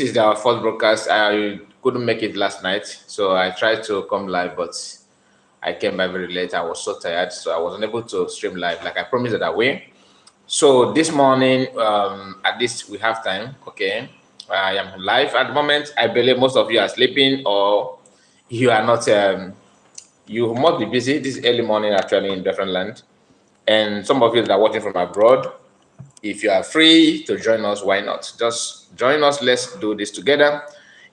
is our first broadcast. I couldn't make it last night, so I tried to come live, but I came by very late. I was so tired, so I wasn't able to stream live like I promised that I will. So this morning, at least we have time. Okay, I am live at the moment. I believe most of you are sleeping or you are not. You must be busy this early morning actually in different land, and some of you that are watching from abroad. If you are free to join us, why not? Just join us. Let's do this together.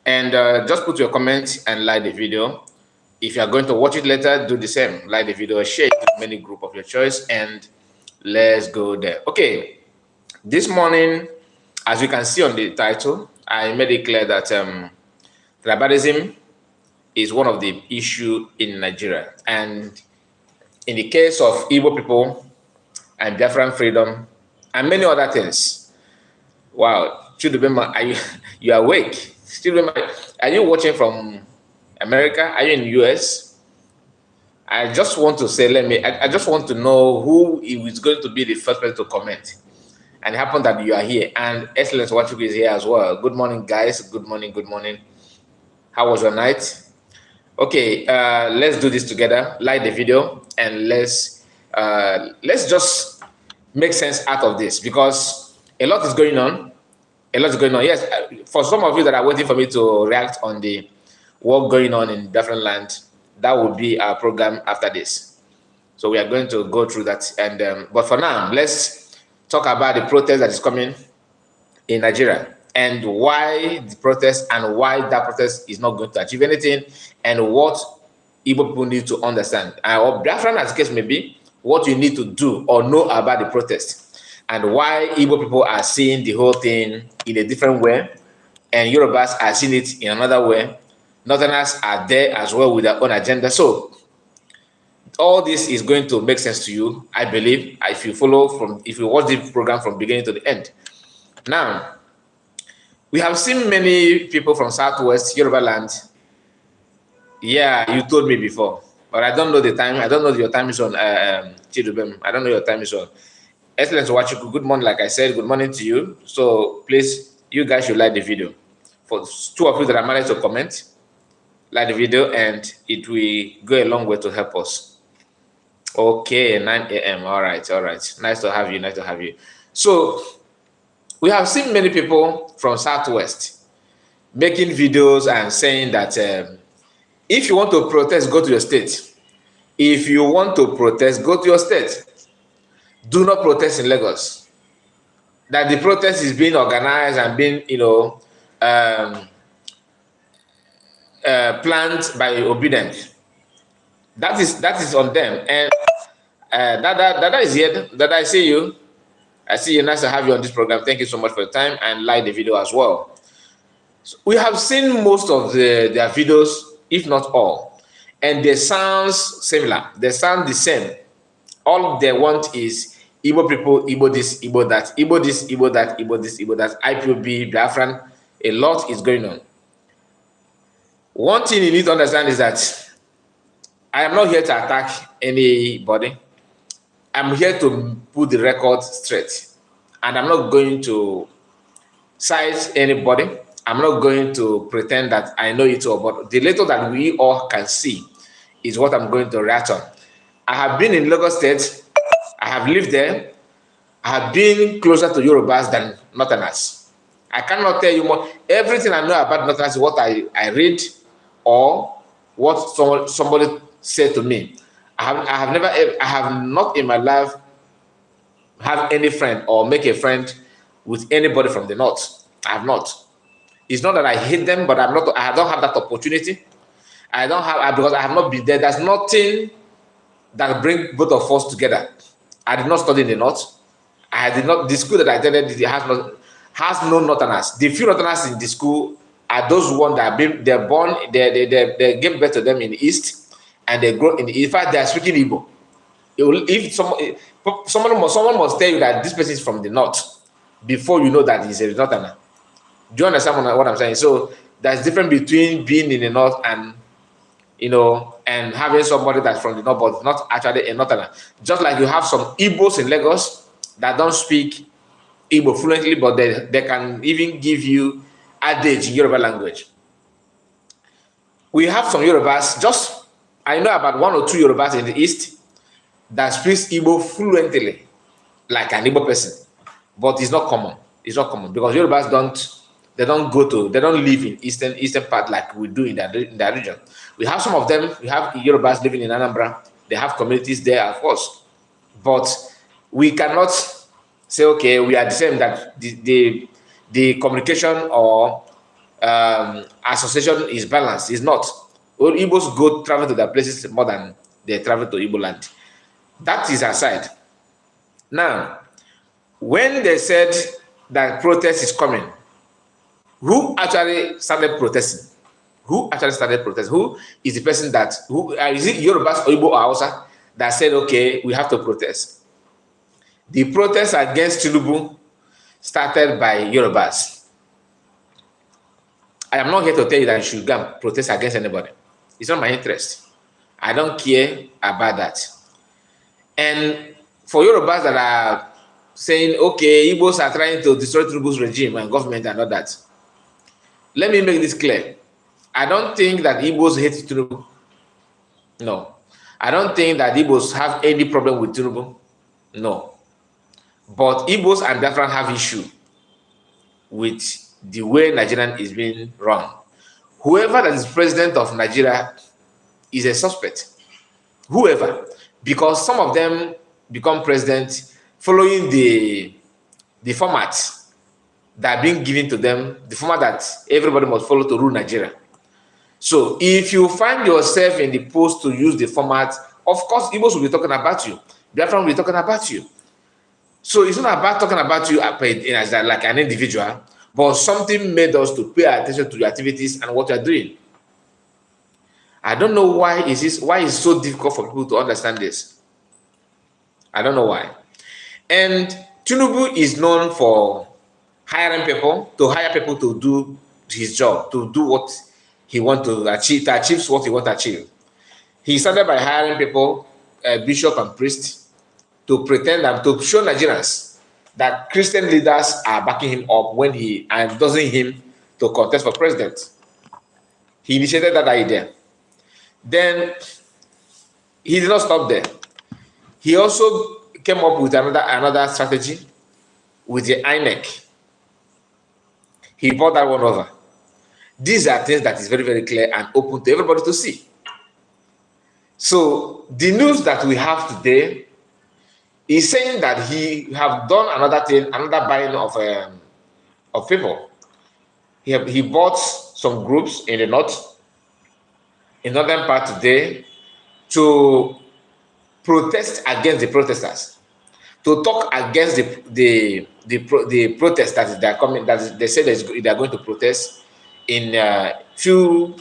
And just put your comments and like the video. If you are going to watch it later, do the same. Like the video, share it to many group of your choice, and let's go there. Okay. This morning, as you can see on the title, I made it clear that tribalism is one of the issue in Nigeria. And in the case of Igbo people and Biafran freedom, and many other things. Wow, Chidubema, you awake? Chidubema, are you watching from America? Are you in the US? I just want to say, I just want to know who is going to be the first person to comment. And it happened that you are here. And Excellence Wachuku is here as well. Good morning, guys. Good morning, good morning. How was your night? Okay, let's do this together. Like the video and let's just make sense out of this, because a lot is going on. A lot is going on. Yes, for some of you that are waiting for me to react on the work going on in different land, that will be our program after this. So we are going to go through that. And but for now, let's talk about the protest that is coming in Nigeria and why the protest and why that protest is not going to achieve anything, and what Igbo people need to understand. Or Biafran, as the case may be, what you need to do or know about the protest, and why Igbo people are seeing the whole thing in a different way, and Yorubas are seeing it in another way. Northerners are there as well with their own agenda. So all this is going to make sense to you, I believe, if you watch the program from beginning to the end. Now, we have seen many people from Southwest Yoruba land. Yeah, you told me before. But I don't know the time. I don't know your time zone, Chidubem. I don't know your time zone. Excellent Wachuku, good morning. Like I said, good morning to you. So please, you guys should like the video. For two of you that are managed to comment, like the video, and it will go a long way to help us. Okay, 9 a.m. All right, all right. Nice to have you. Nice to have you. So we have seen many people from Southwest making videos and saying that if you want to protest, go to your state. If you want to protest, go to your state. Do not protest in Lagos. That the protest is being organized and being, planned by obedient. That is on them. And that is here. That I see you. I see you. Nice to have you on this program. Thank you so much for your time, and like the video as well. So we have seen most of their videos, if not all, and they sound similar. They sound the same. All they want is Igbo people, Igbo this, Igbo that, Igbo this, Igbo that, Igbo this, Igbo that, IPOB, Biafran. A lot is going on. One thing you need to understand is that I am not here to attack anybody. I'm here to put the record straight. And I'm not going to cite anybody. I'm not going to pretend that I know it all, but the little that we all can see is what I'm going to react on. I have been in Lagos State. I have lived there. I have been closer to Yorubas than Northerners. I cannot tell you more. Everything I know about Northerners is what I read or what somebody said to me. I have not in my life have any friend or make a friend with anybody from the North. I have not. It's not that I hate them, but I don't have that opportunity. I don't have, because I have not been there. There's nothing that bring both of us together. I did not study in the North. The school that I attended has no Northerners. The few Northerners in the school are those ones that they give birth to them in the East, and they grow in the East. In fact, they are speaking Igbo. If someone must tell you that this person is from the North before you know that he's a Northerner. Do you understand what I'm saying? So there's difference between being in the North and and having somebody that's from the North but not actually a Northerner. Just like you have some Igbos in Lagos that don't speak Igbo fluently, but they can even give you adage in Yoruba language. We have some Yorubas, I know about 1 or 2 Yorubas in the East that speaks Igbo fluently, like an Igbo person. But it's not common. It's not common because Yorubas they don't live in eastern part like we do in that region. We have some of them. We have Yorubas living in Anambra. They have communities there, of course. But we cannot say, okay, we are the same, that the communication or association is balanced. It's not. All Igbos travel to their places more than they travel to Igbo land. That is aside. Now, when they said that protest is coming, who actually started protesting? Who actually started protesting? Who is the person is it Yorubas or Igbo or Hausa that said, okay, we have to protest? The protest against Tinubu started by Yorubas. I am not here to tell you that you should go and protest against anybody. It's not my interest. I don't care about that. And for Yorubas that are saying, okay, Igbos are trying to destroy Tinubu's regime and government and all that, let me make this clear. I don't think that Igbos hate Tinubu. No. I don't think that Igbos have any problem with Tinubu. No. But Igbos and Biafra have issue with the way Nigerian is being run. Whoever that is president of Nigeria is a suspect. Whoever. Because some of them become president following the format that are being given to them, the format that everybody must follow to rule Nigeria. So if you find yourself in the post to use the format, of course, Igbos will be talking about you. Biafra will be talking about you. So it's not about talking about you as like an individual, but something made us to pay attention to your activities and what you are doing. I don't know why it's so difficult for people to understand this. I don't know why. And Tinubu is known for hiring people, to hire people to do his job, to do what he wants to achieve what he wants to achieve. He started by hiring people, bishop and priest, to pretend and to show Nigerians that Christian leaders are backing him up when he endorsing him to contest for president. He initiated that idea. Then he did not stop there. He also came up with another strategy with the INEC. He brought that one over. These are things that is very, very clear and open to everybody to see. So the news that we have today is saying that he have done another buying of people. He bought some groups in the northern part today to protest against the protesters, to talk against the protest that they are coming, that they say they are going to protest in few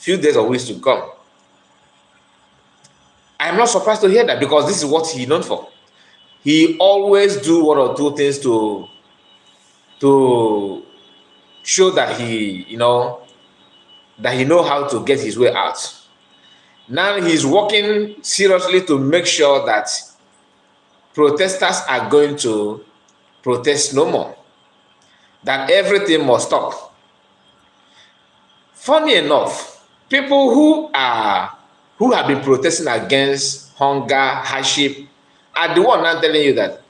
days or weeks to come. I'm not surprised to hear that because this is what he's known for. He always do one or two things to show that he know how to get his way out. Now he's working seriously to make sure that protesters are going to protest no more, that everything must stop. Funny enough, people who have been protesting against hunger, hardship, are the one now telling you that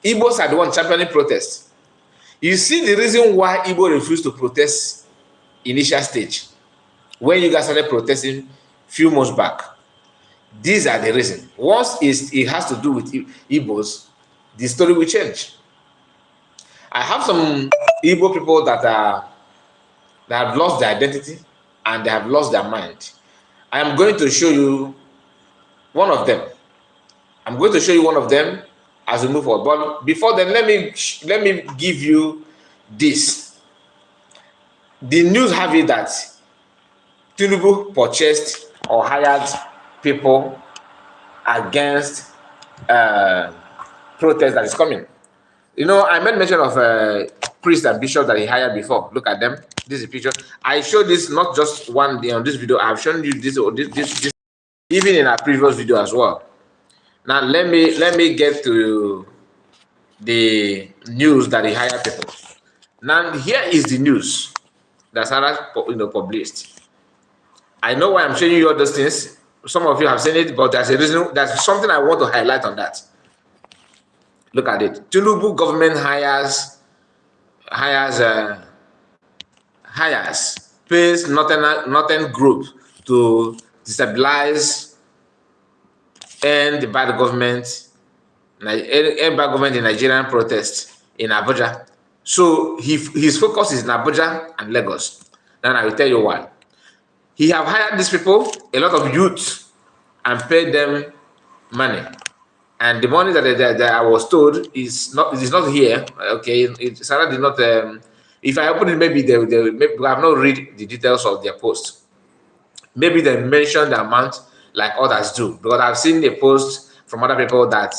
Igbos are the one championing protest. You see the reason why Igbo refused to protest initial stage, when you guys started protesting few months back. These are the reasons. Once it has to do with Igbos, the story will change. I have some Igbo people that have lost their identity and they have lost their mind. I am going to show you one of them. I'm going to show you one of them as we move forward. But before then, let me give you this. The news have it that Tinubu purchased or hired people against protest that is coming. You know, I made mention of priest and bishop that he hired before. Look at them. This is a picture. I showed this not just one day on this video. I've shown you this even in our previous video as well. Now let me get to the news that he hired people. Now, here is the news that Sarah, published. I know why I'm showing you all those things. Some of you have seen it, but there's a reason. There's something I want to highlight on that. Look at it. Tinubu government pays Northern group to destabilize and the bad government in Nigerian protest in Abuja. So his focus is in Abuja and Lagos. Then I will tell you why. He have hired these people, a lot of youth, and paid them money. And the money that I was told is not here. Okay, Sarah did not. If I open it, maybe maybe I have not read the details of their post. Maybe they mention the amount like others do, because I've seen a post from other people that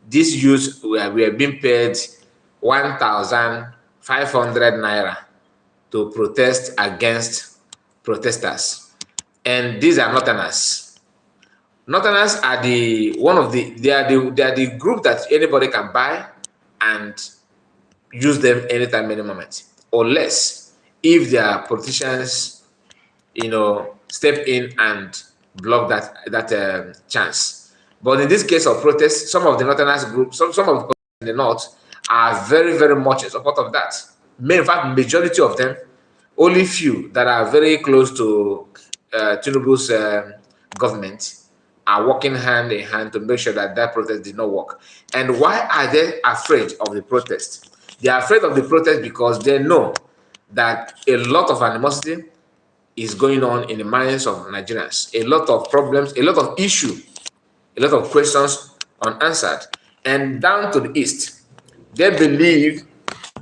these youths were being paid 1,500 naira to protest against protesters, and these are Northerners. Northerners are they are the group that anybody can buy and use them anytime, any moment, unless if their politicians, step in and block that chance. But in this case of protest, some of the Northerners group, some of the people in the north are very, very much in support of that. In fact, majority of them, only few that are very close to Tinubu's government are working hand in hand to make sure that protest did not work. And why are they afraid of the protest? They are afraid of the protest because they know that a lot of animosity is going on in the minds of Nigerians. A lot of problems, a lot of issues, a lot of questions unanswered. And down to the east, they believe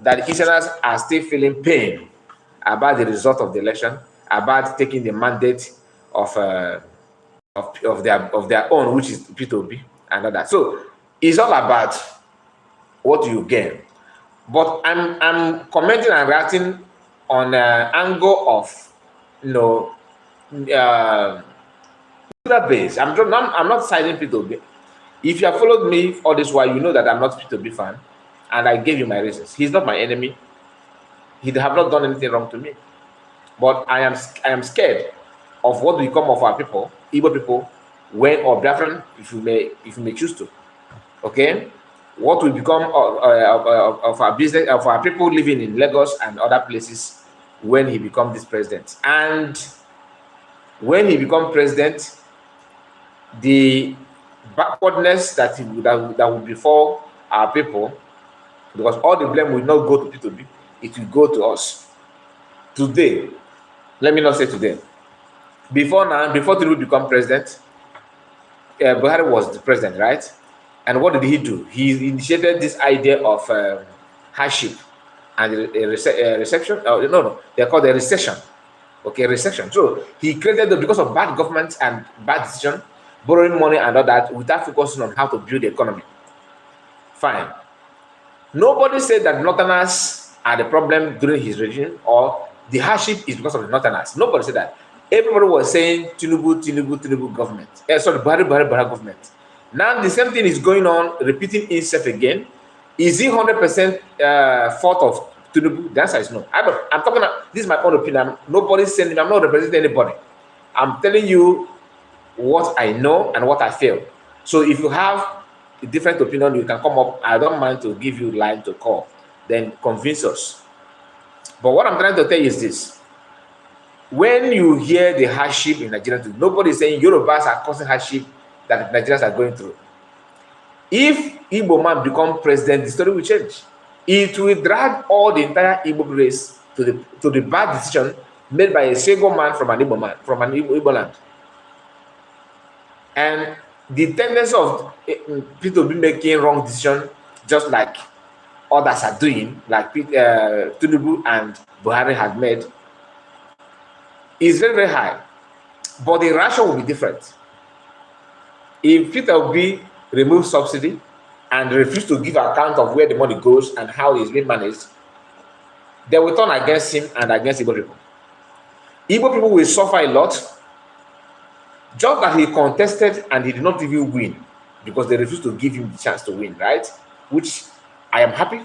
that the Easterners are still feeling pain about the result of the election, about taking the mandate of their own, which is P2B and all that. So it's all about what you gain. But I'm commenting and reacting on an angle of base. I'm not siding P2B. If you have followed me all this while, you know that I'm not P2B fan, and I gave you my reasons. He's not my enemy. He have not done anything wrong to me. But I am scared of what will become of our people, Igbo people, when, or Biafran, if you may choose to. Okay, what will become of our business, of our people living in Lagos and other places when he becomes this president? And when he becomes president, the backwardness that will befall our people, because all the blame will not go to P2B, it will go to us. Today, let me not say today. Before Tinubu become president, Buhari was the president, right? And what did he do? He initiated this idea of hardship and reception. No, they're called a recession. Okay, recession. So he created because of bad government and bad decision, borrowing money and all that, without focusing on how to build the economy. Fine. Nobody said that Northerners are the problem during his regime, or the hardship is because of the Northerners. Nobody said that. Everybody was saying Tinubu government. Sorry, Buhari government. Now the same thing is going on, repeating itself again. Is it 100% fault of Tinubu? The answer is no. I'm talking about, this is my own opinion. Nobody's saying, I'm not representing anybody. I'm telling you what I know and what I feel. So if you have a different opinion, you can come up. I don't mind to give you line to call, then convince us. But what I'm trying to tell you is this. When you hear the hardship in Nigeria, nobody is saying Yorubas are causing hardship that Nigerians are going through. If Igbo man become president, the story will change. It will drag all the entire Igbo race to the bad decision made by a single man from an Igbo man, from an Igbo land. And the tendency of people to be making wrong decision, just like others are doing, like Tinubu and Buhari had made, is very, very high. But the ratio will be different. If Peter Obi removes subsidy and refuse to give account of where the money goes and how it is being managed, they will turn against him and against Igbo people. Igbo people will suffer a lot, just that he contested and he did not even win because they refused to give him the chance to win, right? Which I am happy,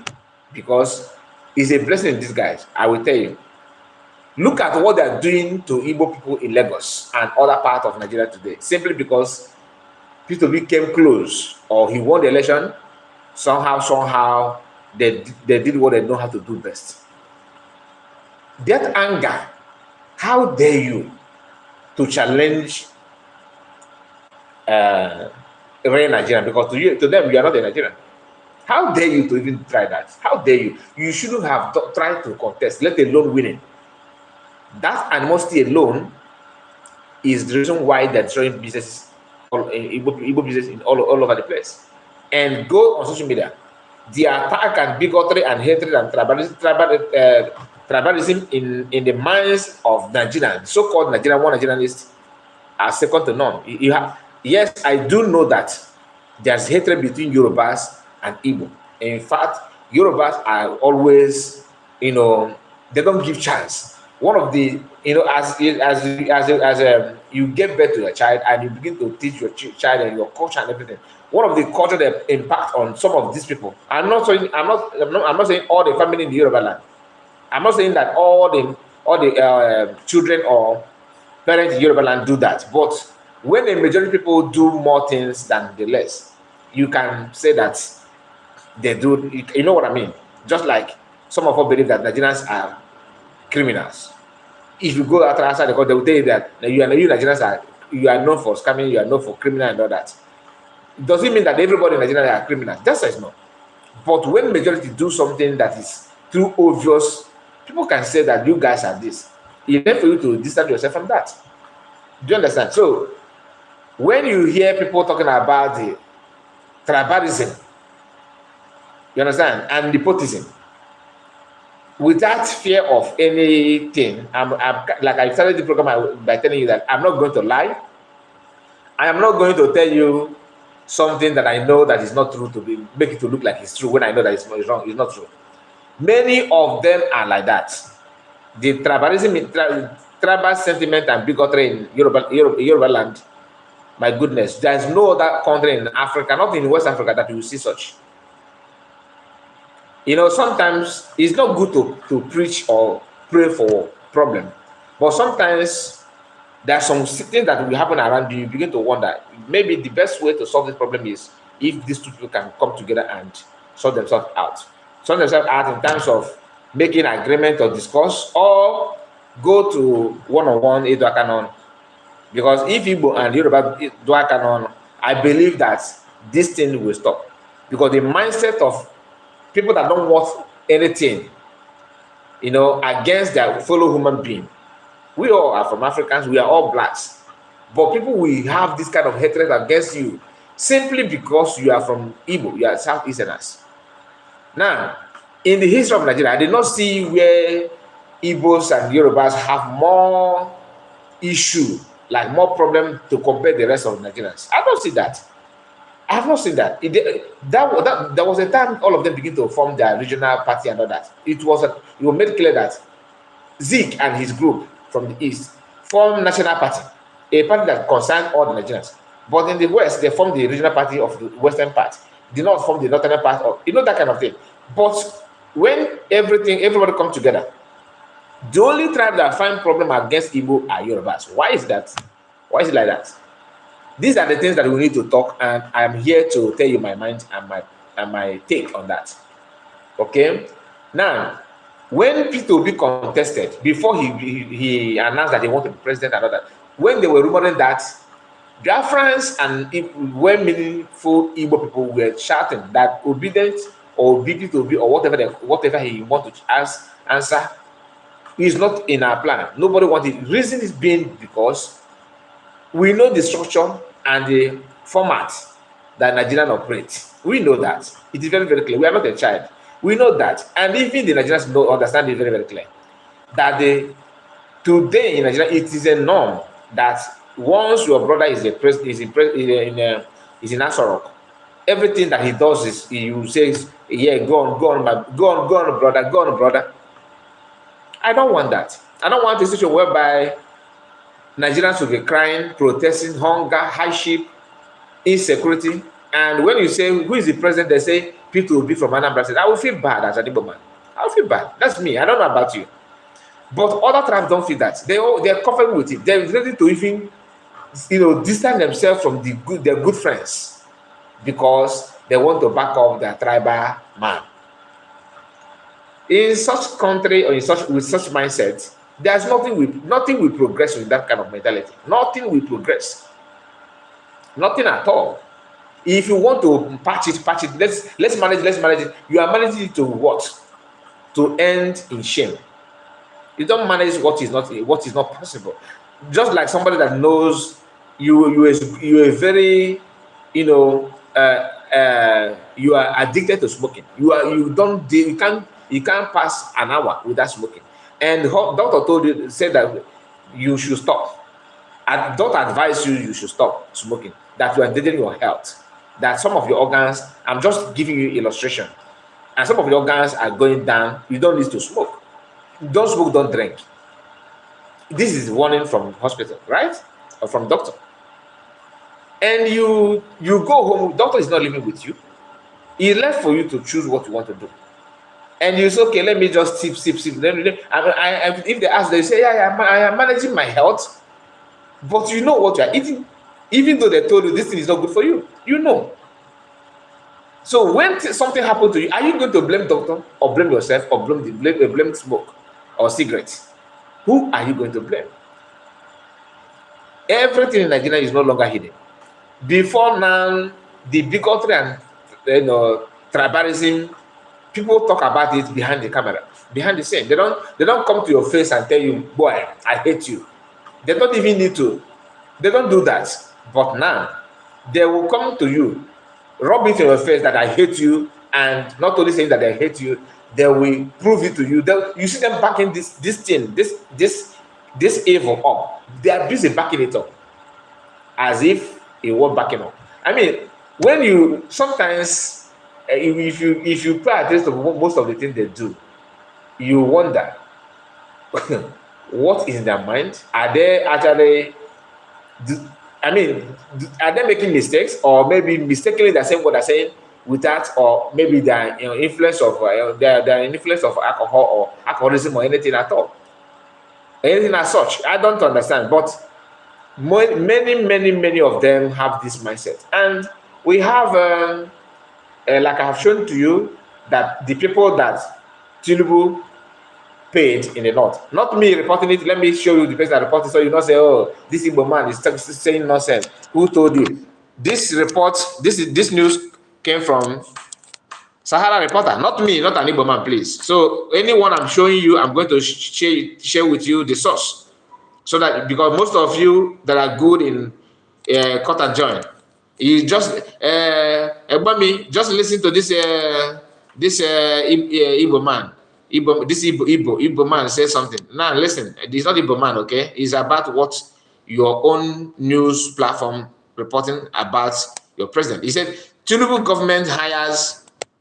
because is a blessing in disguise. I will tell you. Look at what they are doing to Igbo people in Lagos and other parts of Nigeria today, simply because Peter came close or he won the election. Somehow, they did what they know how to do best. That anger, how dare you to challenge a very Nigerian? Because to them, you are not a Nigerian. How dare you to even try that? How dare you? You shouldn't have tried to contest, let alone winning. That animosity alone is the reason why they're destroying businesses, Igbo business all over the place. And go on social media. The attack and bigotry and hatred and tribalism in the minds of Nigerians, so-called Nigerian, 9jerinest, are second to none. Yes, I do know that there's hatred between Yorubas and Igbo. In fact, Yorubas are always, they don't give chance. One of the, as you give birth to a child and you begin to teach your child and your culture and everything, one of the culture that impact on some of these people. I'm not saying all the family in the Yoruba land. I'm not saying that all the children or parents in Yoruba land do that. But when the majority of people do more things than the less, you can say that they do. You know what I mean? Just like some of us believe that Nigerians are criminals. If you go outside the court, they will tell you that you Nigerians you are known for scamming, you are known for criminal and all that. Does it mean that everybody in Nigeria are criminals? That says no. But when majority do something that is too obvious, people can say that you guys are this. It's time for you to distance yourself from that. Do you understand? So when you hear people talking about the tribalism, you understand, and nepotism, without fear of anything, like I started the program by telling you that I'm not going to lie. I am not going to tell you something that I know that is not true to make it to look like it's true when I know that it's wrong. It's not true. Many of them are like that. The tribalism, tribal sentiment and bigotry in Yoruba land. My goodness, there is no other country in Africa, not in West Africa, that you will see such. Sometimes it's not good to preach or pray for problem, but sometimes there are some things that will happen around you. You begin to wonder, maybe the best way to solve this problem is if these two people can come together and sort themselves out. Sort themselves out in terms of making agreement or discuss, or go to one-on-one Canon. Because if Igbo and Yoruba do Canon, I believe that this thing will stop. Because the mindset of people that don't want anything, against their fellow human being. We all are from Africans, we are all blacks. But people will have this kind of hatred against you simply because you are from Igbo, you are Southeasterners. Now, in the history of Nigeria, I did not see where Igbos and Yorubas have more issue, like more problem to compare the rest of Nigerians. I don't see that. I have not seen that. There was a time all of them begin to form their regional party and all that. It was made clear that Zeke and his group from the east formed national party, a party that concerned all the Nigerians. But in the west, they formed the regional party of the western part. Did not form the northern part of that kind of thing. But when everybody comes together, the only tribe that find problem against Igbo are Yorubas. Why is that? Why is it like that? These are the things that we need to talk, and I'm here to tell you my mind and my take on that. Okay? Now, when P2B contested, before he announced that he wanted to be president and all that, when they were rumoring that, Biafrans and well-meaningful Igbo people were shouting that obedient or P2B or whatever he wanted to answer is not in our plan. Nobody wanted it. Reason is being because we know the structure and the format that Nigerian operates. We know that. It is very, very clear. We are not a child. We know that. And even the Nigerians understand it very, very clear. That today in Nigeria, it is a norm that once your brother is in Asorok, everything that he does is he says, yeah, go on, brother. I don't want that. I don't want a situation whereby Nigerians will be crying, protesting, hunger, hardship, insecurity. And when you say, who is the president, they say, P2B from Anambra State. I will feel bad as an Igbo man. I'll feel bad. That's me. I don't know about you. But other tribes don't feel that. They're comfortable with it. They're ready to even, distance themselves from their good friends because they want to back up their tribal man. In such country or with such mindset, there's nothing will progress with that kind of mentality. Nothing will progress. Nothing at all. If you want to patch it. Let's manage it. You are managing it to what? To end in shame. You don't manage what is not possible. Just like somebody that knows you are very, you are addicted to smoking. You can't pass an hour without smoking. And the doctor said that you should stop. I don't advise you should stop smoking, that you are endangering your health, that some of your organs, I'm just giving you illustration, and some of your organs are going down. You don't need to smoke. Don't smoke, don't drink. This is warning from hospital, right? Or from doctor. And you go home, doctor is not living with you. He left for you to choose what you want to do. And you say, okay, let me just sip. If they ask, they say, yeah, I am managing my health. But you know what you are eating. Even though they told you this thing is not good for you, you know. So when something happened to you, are you going to blame doctor or blame yourself or blame smoke or cigarettes? Who are you going to blame? Everything in Nigeria is no longer hidden. Before now, the bigotry and tribalism, people talk about it behind the camera, behind the scene. They don't come to your face and tell you, boy, I hate you. They don't even need to. They don't do that. But now, they will come to you, rub it in your face that I hate you, and not only saying that they hate you, they will prove it to you. You see them backing this thing, this evil up. They are busy backing it up, as if it was backing up. I mean, when you sometimes, if you pay attention to most of the things they do, you wonder what is in their mind. Are they actually? Are they making mistakes, or maybe mistakenly they're saying what they're saying with that, or maybe they're influence of their influence of alcohol or alcoholism or anything at all, anything as such. I don't understand, but many of them have this mindset, and we have, like I have shown to you, that the people that Tinubu paid in the north. Not me reporting it. Let me show you the person that reported, so you not say, oh, this Igbo man is saying nonsense. Who told you? This report, this news came from Sahara Reporter, not me, not an Igbo man, please. So anyone I'm showing you, I'm going to share with you the source, so that, because most of you that are good in cut and join, you just just listen to this Igbo man. Igbo man says something. Now listen, it's not Igbo man, okay? It's about what your own news platform reporting about your president. He said, Tinubu government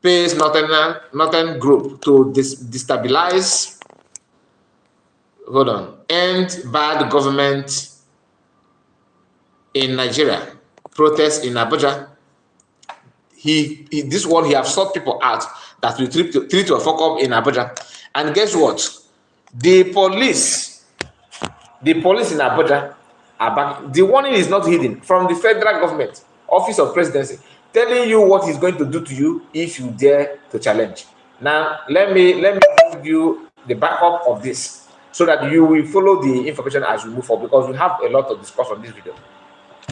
pays Northern group to destabilize, end bad government in Nigeria. Protests in Abuja. This one, he have sought people out that will treat to a fuck up in Abuja. And guess what? The police in Abuja are back. The warning is not hidden from the federal government, Office of Presidency, telling you what he's going to do to you if you dare to challenge. Now, let me give you the backup of this, so that you will follow the information as we move forward, because we have a lot to discuss on this video.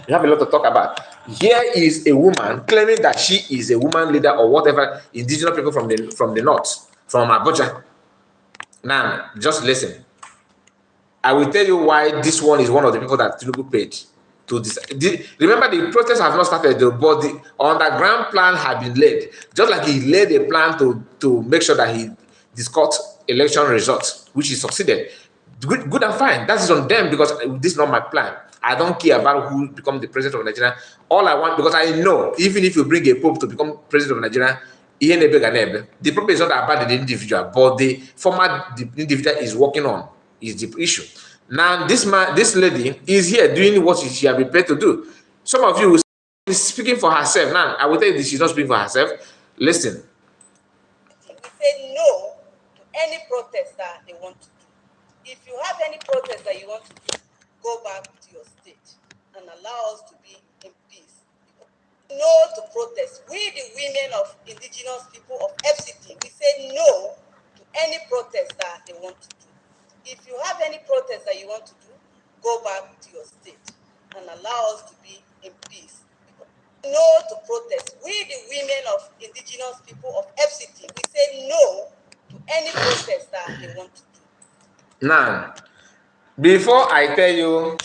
We have a lot to talk about. Here is a woman claiming that she is a woman leader or whatever, indigenous people from the north, from Abuja. Now, just listen. I will tell you why this one is one of the people that Tinubu paid to this. Remember, the protests have not started, but the underground plan had been laid. Just like he laid a plan to make sure that he discussed election results, which he succeeded. Good and fine. That is on them, because this is not my plan. I don't care about who becomes the president of Nigeria. All I want, because I know, even if you bring a pope to become president of Nigeria, the problem is not about the individual, but the former individual is working on is the issue. Now, this lady is here doing what she has been paid to do. Some of you will be speaking for herself. Now, I will tell you this, she's not speaking for herself. Listen. We say no to any protest that they want to do. If you have any protest that you want to do, go back to your state and allow us to be in peace. No to protest. We, the women of indigenous people of FCT, we say no to any protest that they want to do. If you have any protest that you want to do, go back to your state and allow us to be in peace. No to protest. We, the women of indigenous people of FCT, we say no to any protest that they want to do. Now, before I tell you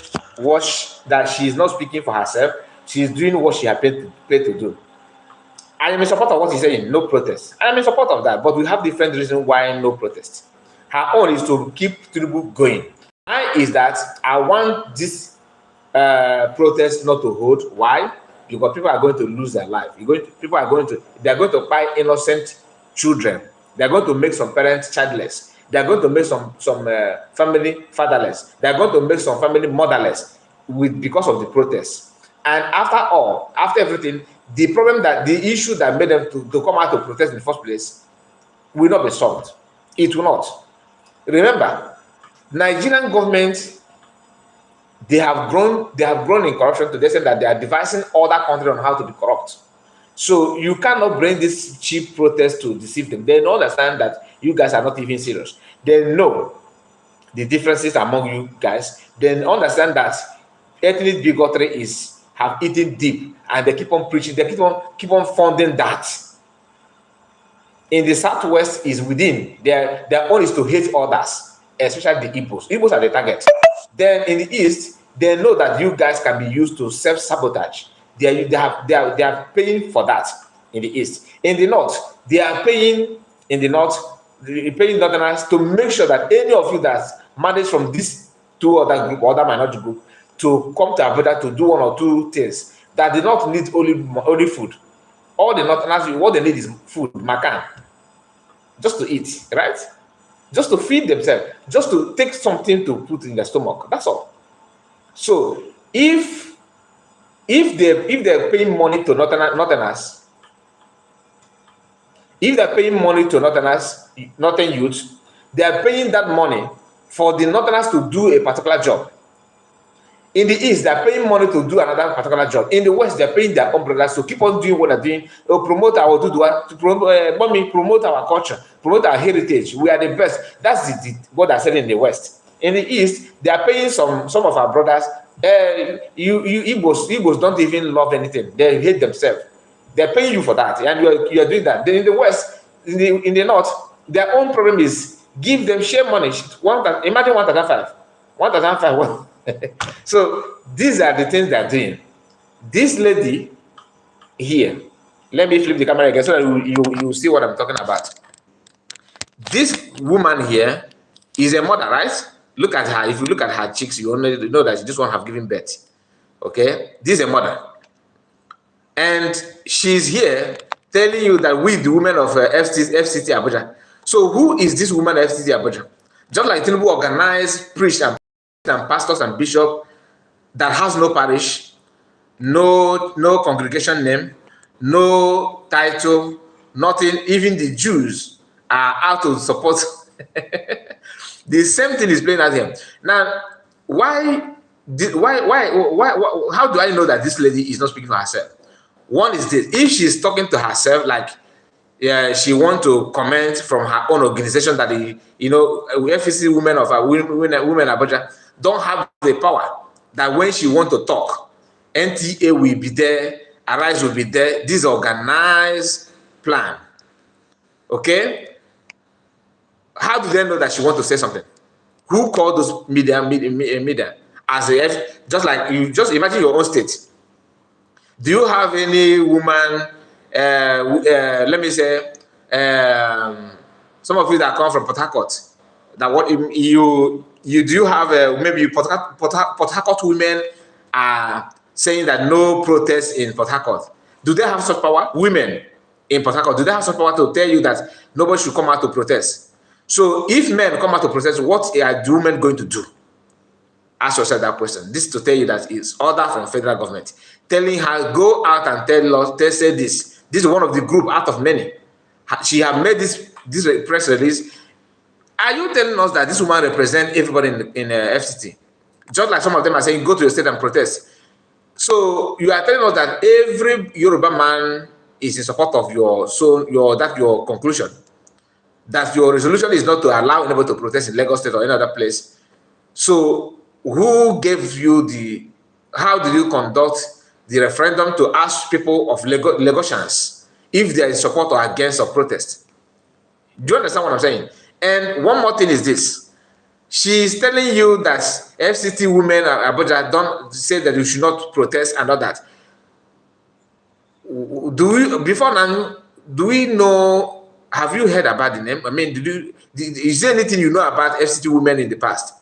that she is not speaking for herself, she is doing what she has paid to do. I am in support of what he's saying, no protest. I am in support of that, but we have different reasons why no protest. Her own is to keep Tinubu going. Why is that? I want this protest not to hold. Why? Because people are going to lose their life. They are going to buy innocent children. They are going to make some parents childless. They are going to make some family fatherless. They are going to make some family motherless because of the protests. And after everything, the issue that made them to come out to protest in the first place will not be solved. It will not. Remember, Nigerian government, they have grown in corruption to the extent that they are devising other countries on how to be corrupt. So you cannot bring this cheap protest to deceive them. They don't understand that you guys are not even serious. They know the differences among you guys. They understand that ethnic bigotry have eaten deep, and they keep on preaching. They keep on funding that. In the southwest is within their own is to hate others, especially the Igbos. Igbos are the target. Then in the east, they know that you guys can be used to self-sabotage. They are paying for that in the east. In the north, they are paying northerners to make sure that any of you that's managed from these two other group, other minority group, to come to Abuja to do one or two things that they not need only food. All the northerners, what they need is food, makan, just to eat, right? Just to feed themselves, just to take something to put in their stomach. That's all. So if they're paying money to northerners, if they're paying money to northern youths, they are paying that money for the northerners to do a particular job. In the east, they're paying money to do another particular job. In the west, they're paying their own brothers to keep on doing what they're doing, to promote our promote our culture, promote our heritage. We are the best. That's what they're saying in the west. In the east, they are paying some of our brothers. Igbos don't even love anything. They hate themselves. They're paying you for that, and you are doing that. Then in the west, in the north, their own problem is give them share money. Imagine 1,500. So these are the things they're doing. This lady here, let me flip the camera again so that you see what I'm talking about. This woman here is a mother, right? Look at her. If you look at her cheeks, you only know that this one have given birth. Okay, this is a mother, and she's here telling you that we, the women of FCT Abuja. So who is this woman of FCT Abuja? Just like Tinubu organized, preached, and pastors and bishops that has no parish, no congregation name, no title, nothing. Even the Jews are out to support. The same thing is playing out here. Now, how do I know that this lady is not speaking for herself? One is this: if she's talking to herself, like she want to comment from her own organization that FCC women of women Abuja don't have the power that when she want to talk, NTA will be there, Arise will be there. This organized plan. Okay? How do they know that she want to say something? Who called those media? As just like you just imagine your own state. Do you have any woman, let me say, some of you that come from Port Harcourt, that what do you have maybe Port Harcourt women are saying that no protest in Port Harcourt? Do they have such power? Women in Port Harcourt, do they have such power to tell you that nobody should come out to protest? So if men come out to protest, what are the women going to do? Ask yourself that question. This is to tell you that it's order from federal government telling her, go out and tell us, say this. This is one of the group out of many. She have made this press release Are you telling us that this woman represents everybody in FCT? Just like some of them are saying, go to your state and protest. So you are telling us that every Yoruba man is in support of your conclusion, that your resolution is not to allow anybody to protest in Lagos State or any other place. So who gave you how did you conduct the referendum to ask people of Lagosians if they are in support or against a protest? Do you understand what I'm saying? And one more thing is this. She's telling you that FCT women Abuja don't say that you should not protest and all that. Before now, do we know, have you heard about the name? I mean, is there anything you know about FCT women in the past?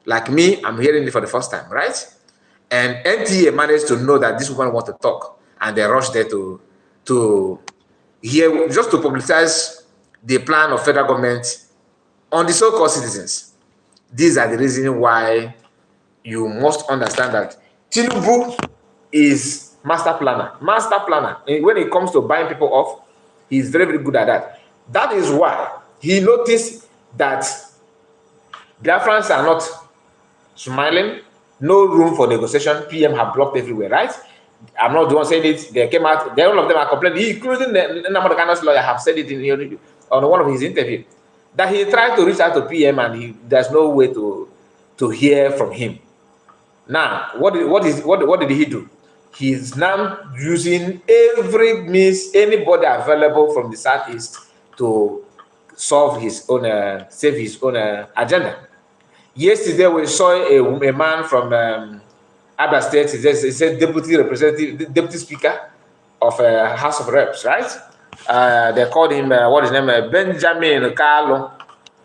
Like me, I'm hearing it for the first time, right? And NTA managed to know that this woman wants to talk, and they rushed there to hear, just to publicize the plan of federal government on the so-called citizens. These are the reasons why you must understand that Tinubu is master planner. Master planner. And when it comes to buying people off, he's very, very good at that. That is why he noticed that Biafrans are not smiling, no room for negotiation. PM have blocked everywhere, right? I'm not the one saying it. They came out, all of them are complaining, including the Namadakan's lawyer have said it on one of his interviews, that he tried to reach out to PM and there's no way to hear from him. Now, what did he do? He's now using every means, anybody available from the Southeast to solve his own, save his own agenda. Yesterday, we saw a man from Abia State. He said deputy speaker of House of Reps, right? They called him, what is his name? Benjamin Carlo.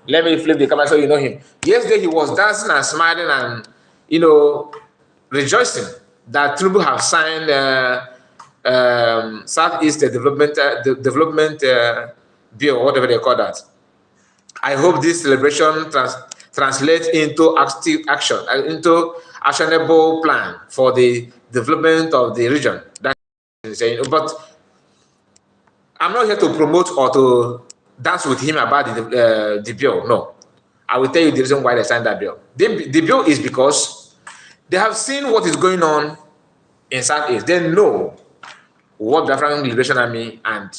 Let me flip the camera so you know him. Yesterday, he was dancing and smiling and, rejoicing that Tinubu have signed Southeast Development Bill, whatever they call that. I hope this celebration translates into action, into actionable plan for the development of the region. That's what I'm saying. But I'm not here to promote or to dance with him about the bill. No. I will tell you the reason why they signed that bill. The bill is because they have seen what is going on in Southeast. They know what Biafran Liberation Army and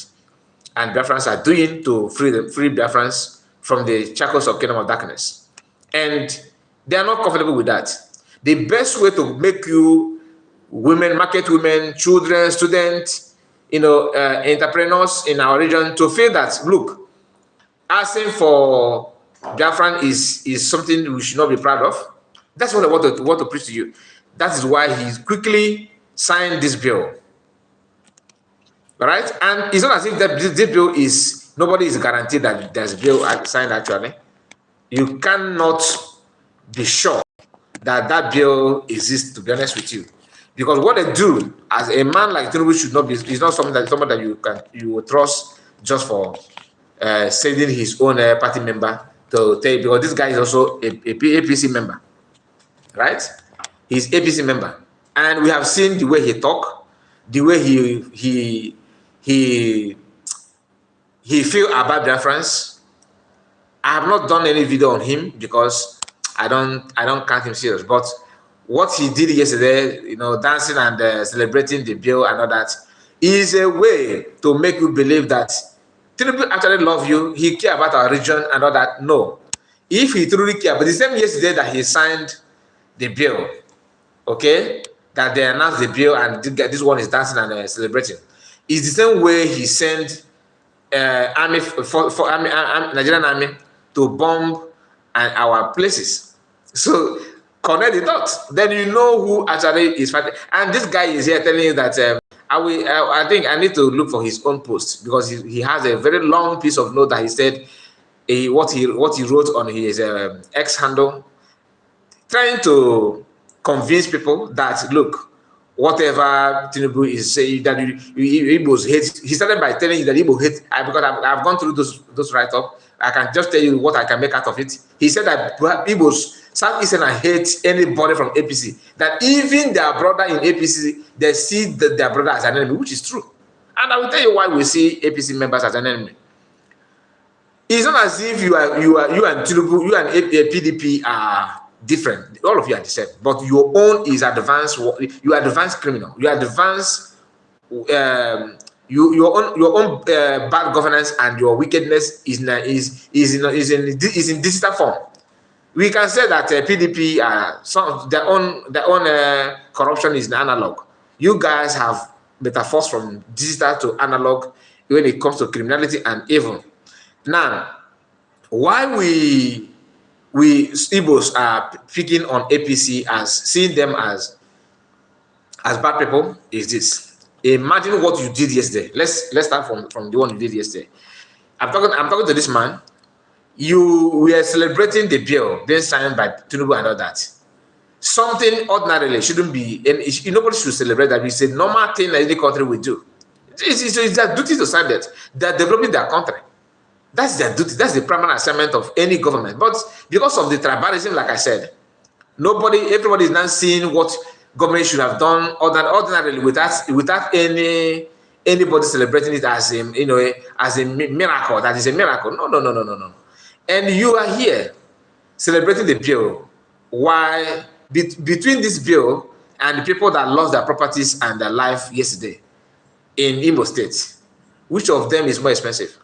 Biafrans are doing to free Biafrans from the shackles of Kingdom of Darkness. And they are not comfortable with that. The best way to make you women, market women, children, students, entrepreneurs in our region to feel that, look, asking for Biafran is something we should not be proud of. That's what I want to preach to you. That is why he quickly signed this bill. All right? And it's not as if this bill is, nobody is guaranteed that there's a bill signed actually. You cannot be sure that that bill exists, to be honest with you. Because what they do, as a man like Tinubu should not be, is not something that you will trust just for sending his own party member to take, because this guy is also a APC member, right? He's APC member, and we have seen the way he talk, the way he feel about Biafrans. I have not done any video on him because I don't count him serious. But what he did yesterday, dancing and celebrating the bill and all that, is a way to make you believe that Tinubu actually love you. He care about our region and all that. No, if he truly care, but the same yesterday that he signed the bill, okay, that they announced the bill and this one is dancing and celebrating, is the same way he sent Nigerian army to bomb our places. So connect the dots, then you know who actually is fighting. And this guy is here telling you that I think I need to look for his own post, because he has a very long piece of note that he said what he wrote on his X handle, trying to convince people that, look, whatever Tinubu is saying, that Igbos hate. He started by telling you that Igbo hate, because I've gone through those write-up. I can just tell you what I can make out of it. He said that Igbos, Southeastern, hate anybody from APC. That even their brother in APC, they see their brother as an enemy, which is true. And I will tell you why we see APC members as an enemy. It's not as if you and Tinubu, you and PDP are different. All of you are the same, but your own is advanced. You are advanced criminal. You are advanced. Your own bad governance and your wickedness is in digital form. We can say that PDP their own corruption is analog. You guys have metaphors from digital to analog when it comes to criminality and evil. Now, why we Igbos are picking on APC as seeing them as bad people is this. Imagine what you did yesterday. Let's start from the one you did yesterday. I'm talking to this man. You were celebrating the bill being signed by Tinubu and all that. Something ordinarily shouldn't be, and nobody should celebrate that. It's a normal thing that any country will do. It's their duty to sign that. They're developing their country. That's their duty. That's the primary assignment of any government. But because of the tribalism, like I said, everybody is now seeing what government should have done ordinarily without anybody celebrating it as a miracle. That is a miracle. No. And you are here celebrating the bill. Why between this bill and the people that lost their properties and their life yesterday in Imo State, which of them is more expensive?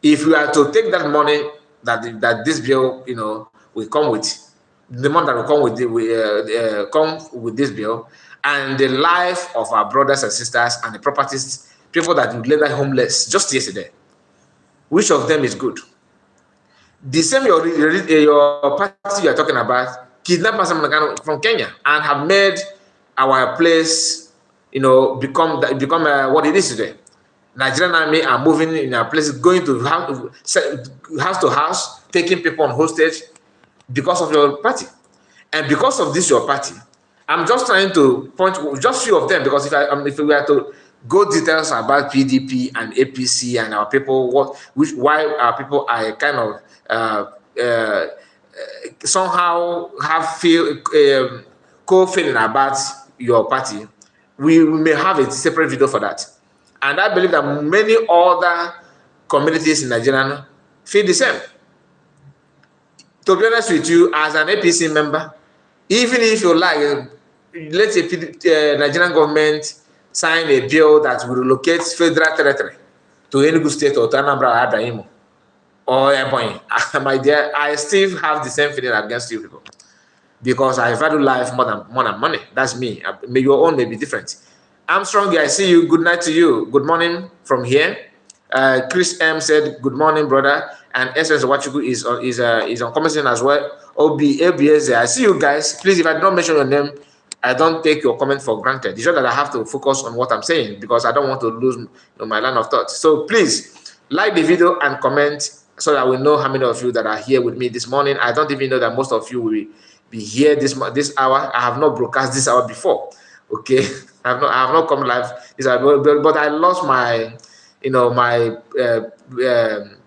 If we are to take that money that this bill will come with, the money that will come with this bill, and the life of our brothers and sisters and the properties, people that would later homeless just yesterday, which of them is good? The same your party you are talking about kidnapped someone from Kenya and have made our place, become what it is today. Nigerian army are moving in our places, going to house to house, taking people on hostage because of your party. And because of this, your party, I'm just trying to point just few of them, because if we were to go details about PDP and APC and our people, why our people are kind of somehow have co-feeling about your party, we may have a separate video for that. And I believe that many other communities in Nigeria feel the same. To be honest with you, as an APC member, even if you like, let's say Nigerian government sign a bill that will relocate federal territory to Enugu State or to Anambra or Adaimo or Ebonyi, my dear, I still have the same feeling against you people, because I value life more than money. That's me. Your own may be different. Armstrong, I see you. Good night to you. Good morning from here. Chris M said, "Good morning, brother." And Essence Wachuku is on commenting as well. ABS, I see you guys. Please, if I don't mention your name, I don't take your comment for granted. It's just that I have to focus on what I'm saying, because I don't want to lose my line of thought. So please like the video and comment so that we know how many of you that are here with me this morning. I don't even know that most of you will be here this hour. I have not broadcast this hour before. Okay, I have not come live this hour, but I lost my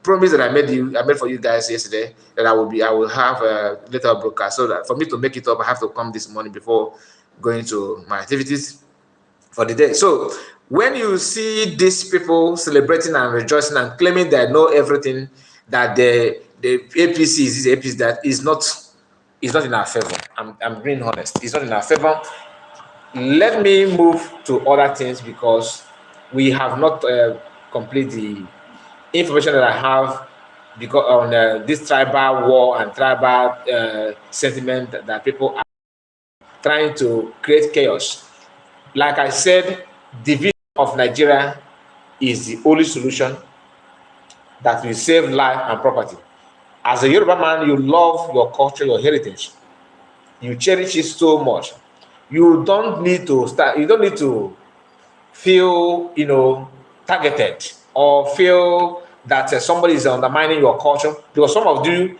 promise that I made for you guys yesterday, that I will have a later broadcast. So that for me to make it up, I have to come this morning before going to my activities for the day. So when you see these people celebrating and rejoicing and claiming they know everything, that the APC is APC, that is not in our favor. I'm being honest. It's not in our favor. Let me move to other things, because we have not complete the information that I have because on this tribal war and tribal sentiment that people are trying to create chaos. Like I said, division of Nigeria is the only solution that will save life and property. As a Yoruba man, you love your culture, your heritage. You cherish it so much. You don't need to feel, targeted or feel that somebody is undermining your culture, because some of you,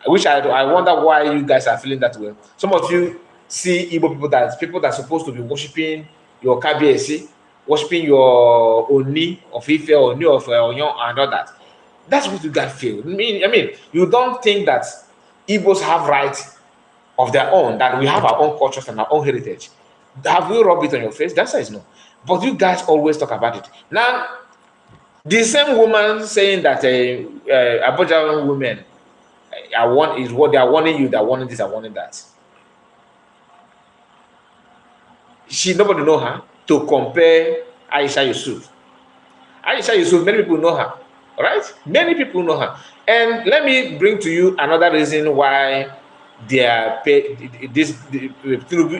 which I wonder why you guys are feeling that way. Some of you see Igbo people that are supposed to be worshiping your KBSC, worshiping your Oni of Ife, Oni of Onyon, and all that. That's what you guys feel. I mean, you don't think that Igbos have rights of their own, that we have our own cultures and our own heritage. Have we rubbed it on your face? The answer is no. But you guys always talk about it. Now, The same woman saying that Abuja women is what they are warning you, they are warning this, are warning that. Nobody know her to compare Aisha Yusuf. Aisha Yusuf, many people know her, right? Many people know her. And let me bring to you another reason why Tinubu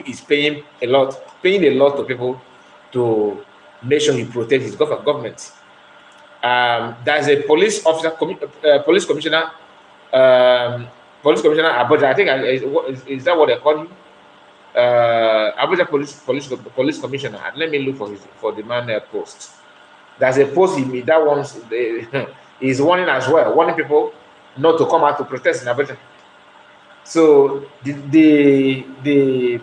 is paying a lot to people to make sure he protects his government. There's a police officer, police commissioner, Abuja. I think is that what they call him? Abuja police commissioner. Let me look for the man post. There's a post he made that one's is warning as well, warning people not to come out to protest in Abuja. So the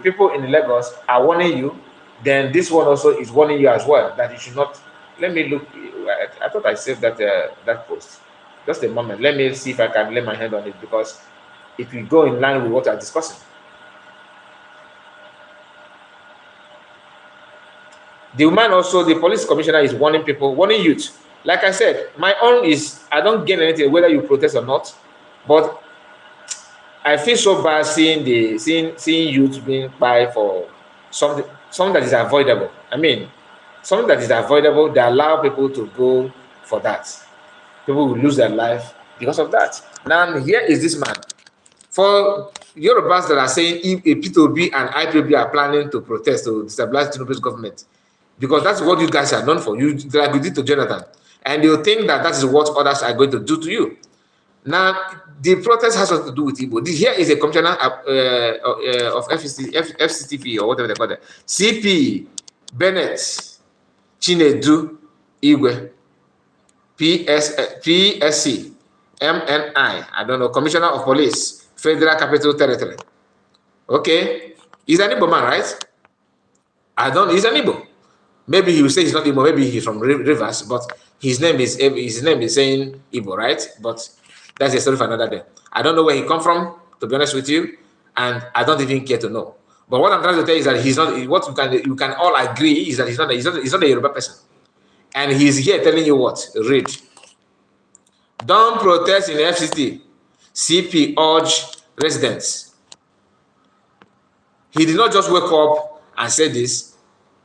people in Lagos are warning you. Then this one also is warning you as well that you should not. Let me look. I thought I saved that post. Just a moment. Let me see if I can lay my hand on it because it will go in line with what I'm discussing. The woman also, the police commissioner is warning people, warning youth. Like I said, my own is I don't gain anything whether you protest or not, but I feel so bad seeing youth being by for something that is avoidable. I mean, something that is avoidable, they allow people to go for that. People will lose their life because of that. Now, here is this man. For Yorubas that are saying if P2B and IPOB are planning to protest to destabilize Tinubu's government, because that's what you guys are known for. You like you did to Jonathan, and you think that is what others are going to do to you. Now, the protest has something to do with Igbo. Here is a commissioner of FCTV or whatever they call it. CP Bennett Chinedu Igwe PSC MNI. I don't know. Commissioner of Police, Federal Capital Territory. Okay, he's an Igbo man, right? He's an Igbo. Maybe he will say he's not Igbo, maybe he's from Rivers, but his name is saying Igbo, right? But that's a story for another day. I don't know where he come from, to be honest with you, and I don't even care to know. But what I'm trying to tell you is that he's not. What you can all agree is that he's not a Yoruba person, and he's here telling you what. Read. Don't protest in the FCT. CP urge residents. He did not just wake up and say this.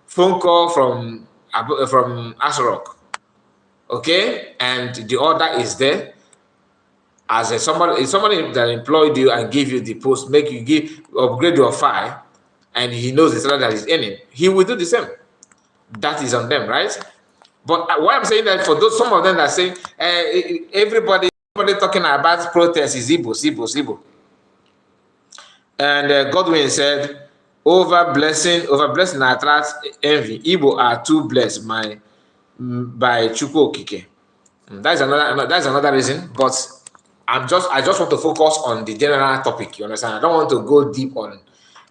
Phone call from Asarok, okay, and the order is there. As somebody that employed you and gave you the post, upgrade your file, and he knows the salary that is in it, he will do the same. That is on them, right? But why I'm saying that for some of them that say everybody talking about protest is Igbo. And Godwin said, over blessing attracts envy. Igbo are too blessed by Chukwu Okike. That's another reason. But I just want to focus on the general topic. You understand? I don't want to go deep on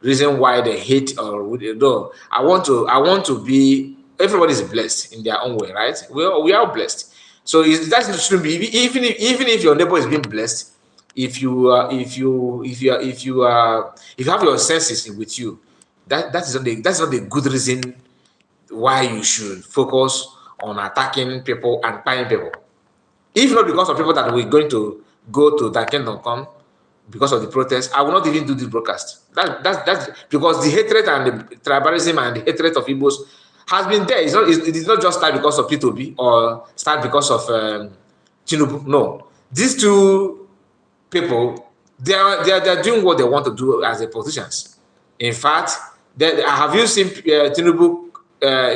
reason why they hate or no. I want to be. Everybody is blessed in their own way, right? We are blessed. So that shouldn't be even if your neighbor is being blessed. If you have your senses with you, that's not a good reason why you should focus on attacking people and buying people. If not because of people that we're going to go to Kingdom.com because of the protest, I will not even do this broadcast. That's because the hatred and the tribalism and the hatred of Igbos has been there. It is not just start because of P2B or start because of Tinubu. No, these two people, they are doing what they want to do as a politicians. In fact, have you seen Tinubu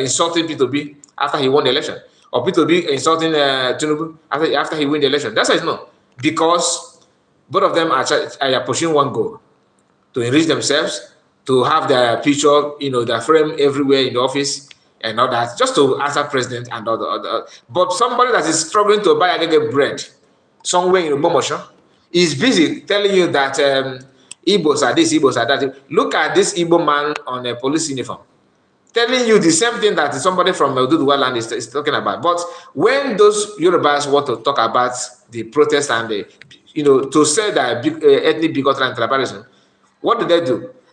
insulting P2B after he won the election, or P2B insulting Tinubu after he won the election? That's why it's not, because both of them are pushing one goal: to enrich themselves, to have their picture, their frame everywhere in the office and all that, just to answer president and all the. But somebody that is struggling to buy a bread somewhere in Bomosho is busy telling you that Igbos are this, Igbos are that. Look at this Igbo man on a police uniform, telling you the same thing that somebody from Oduduwa land is talking about. But when those Yorubas want to talk about the protest and to say that ethnic bigotry and tribalism, what do?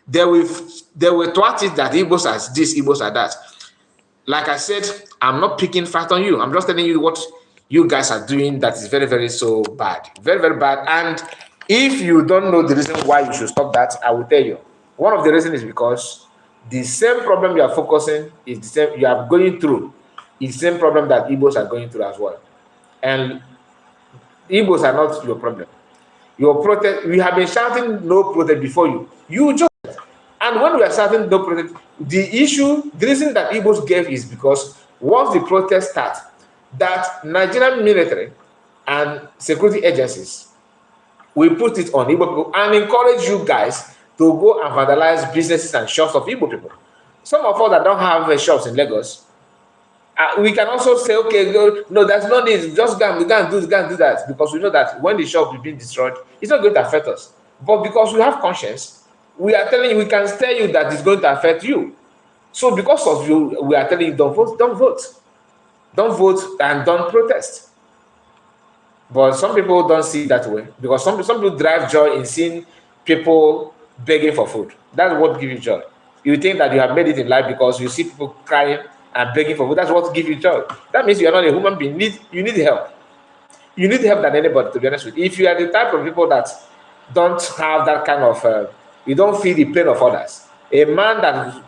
They will twat it that Igbos are this, Igbos are that. Like I said, I'm not picking fat on you. I'm just telling you what you guys are doing that is very, very so bad. Very, very bad. And if you don't know the reason why you should stop that, I will tell you. One of the reasons is because the same problem you are focusing is the same you are going through is the same problem that Igbos are going through as well. And Igbos are not your problem. Your protest, we have been shouting no protest before you. You just, and when we are shouting no protest, the reason that Igbos gave is because once the protest starts, that Nigerian military and security agencies will put it on Igbo people and encourage you guys to go and vandalize businesses and shops of Igbo people. Some of us that don't have shops in Lagos, we can also say, okay, no, there's no need, just go and do that, because we know that when the shop is being destroyed, it's not going to affect us. But because we have conscience, we are telling you, we can tell you that it's going to affect you. So because of you, we are telling you, don't vote, don't vote. Don't vote and don't protest. But some people don't see it that way, because some people derive joy in seeing people begging for food. That's what gives you joy. You think that you have made it in life because you see people crying and begging for food. That's what gives you joy. That means you are not a human being. You need help. You need help than anybody, to be honest with you. If you are the type of people that don't have that kind of, you don't feel the pain of others. A man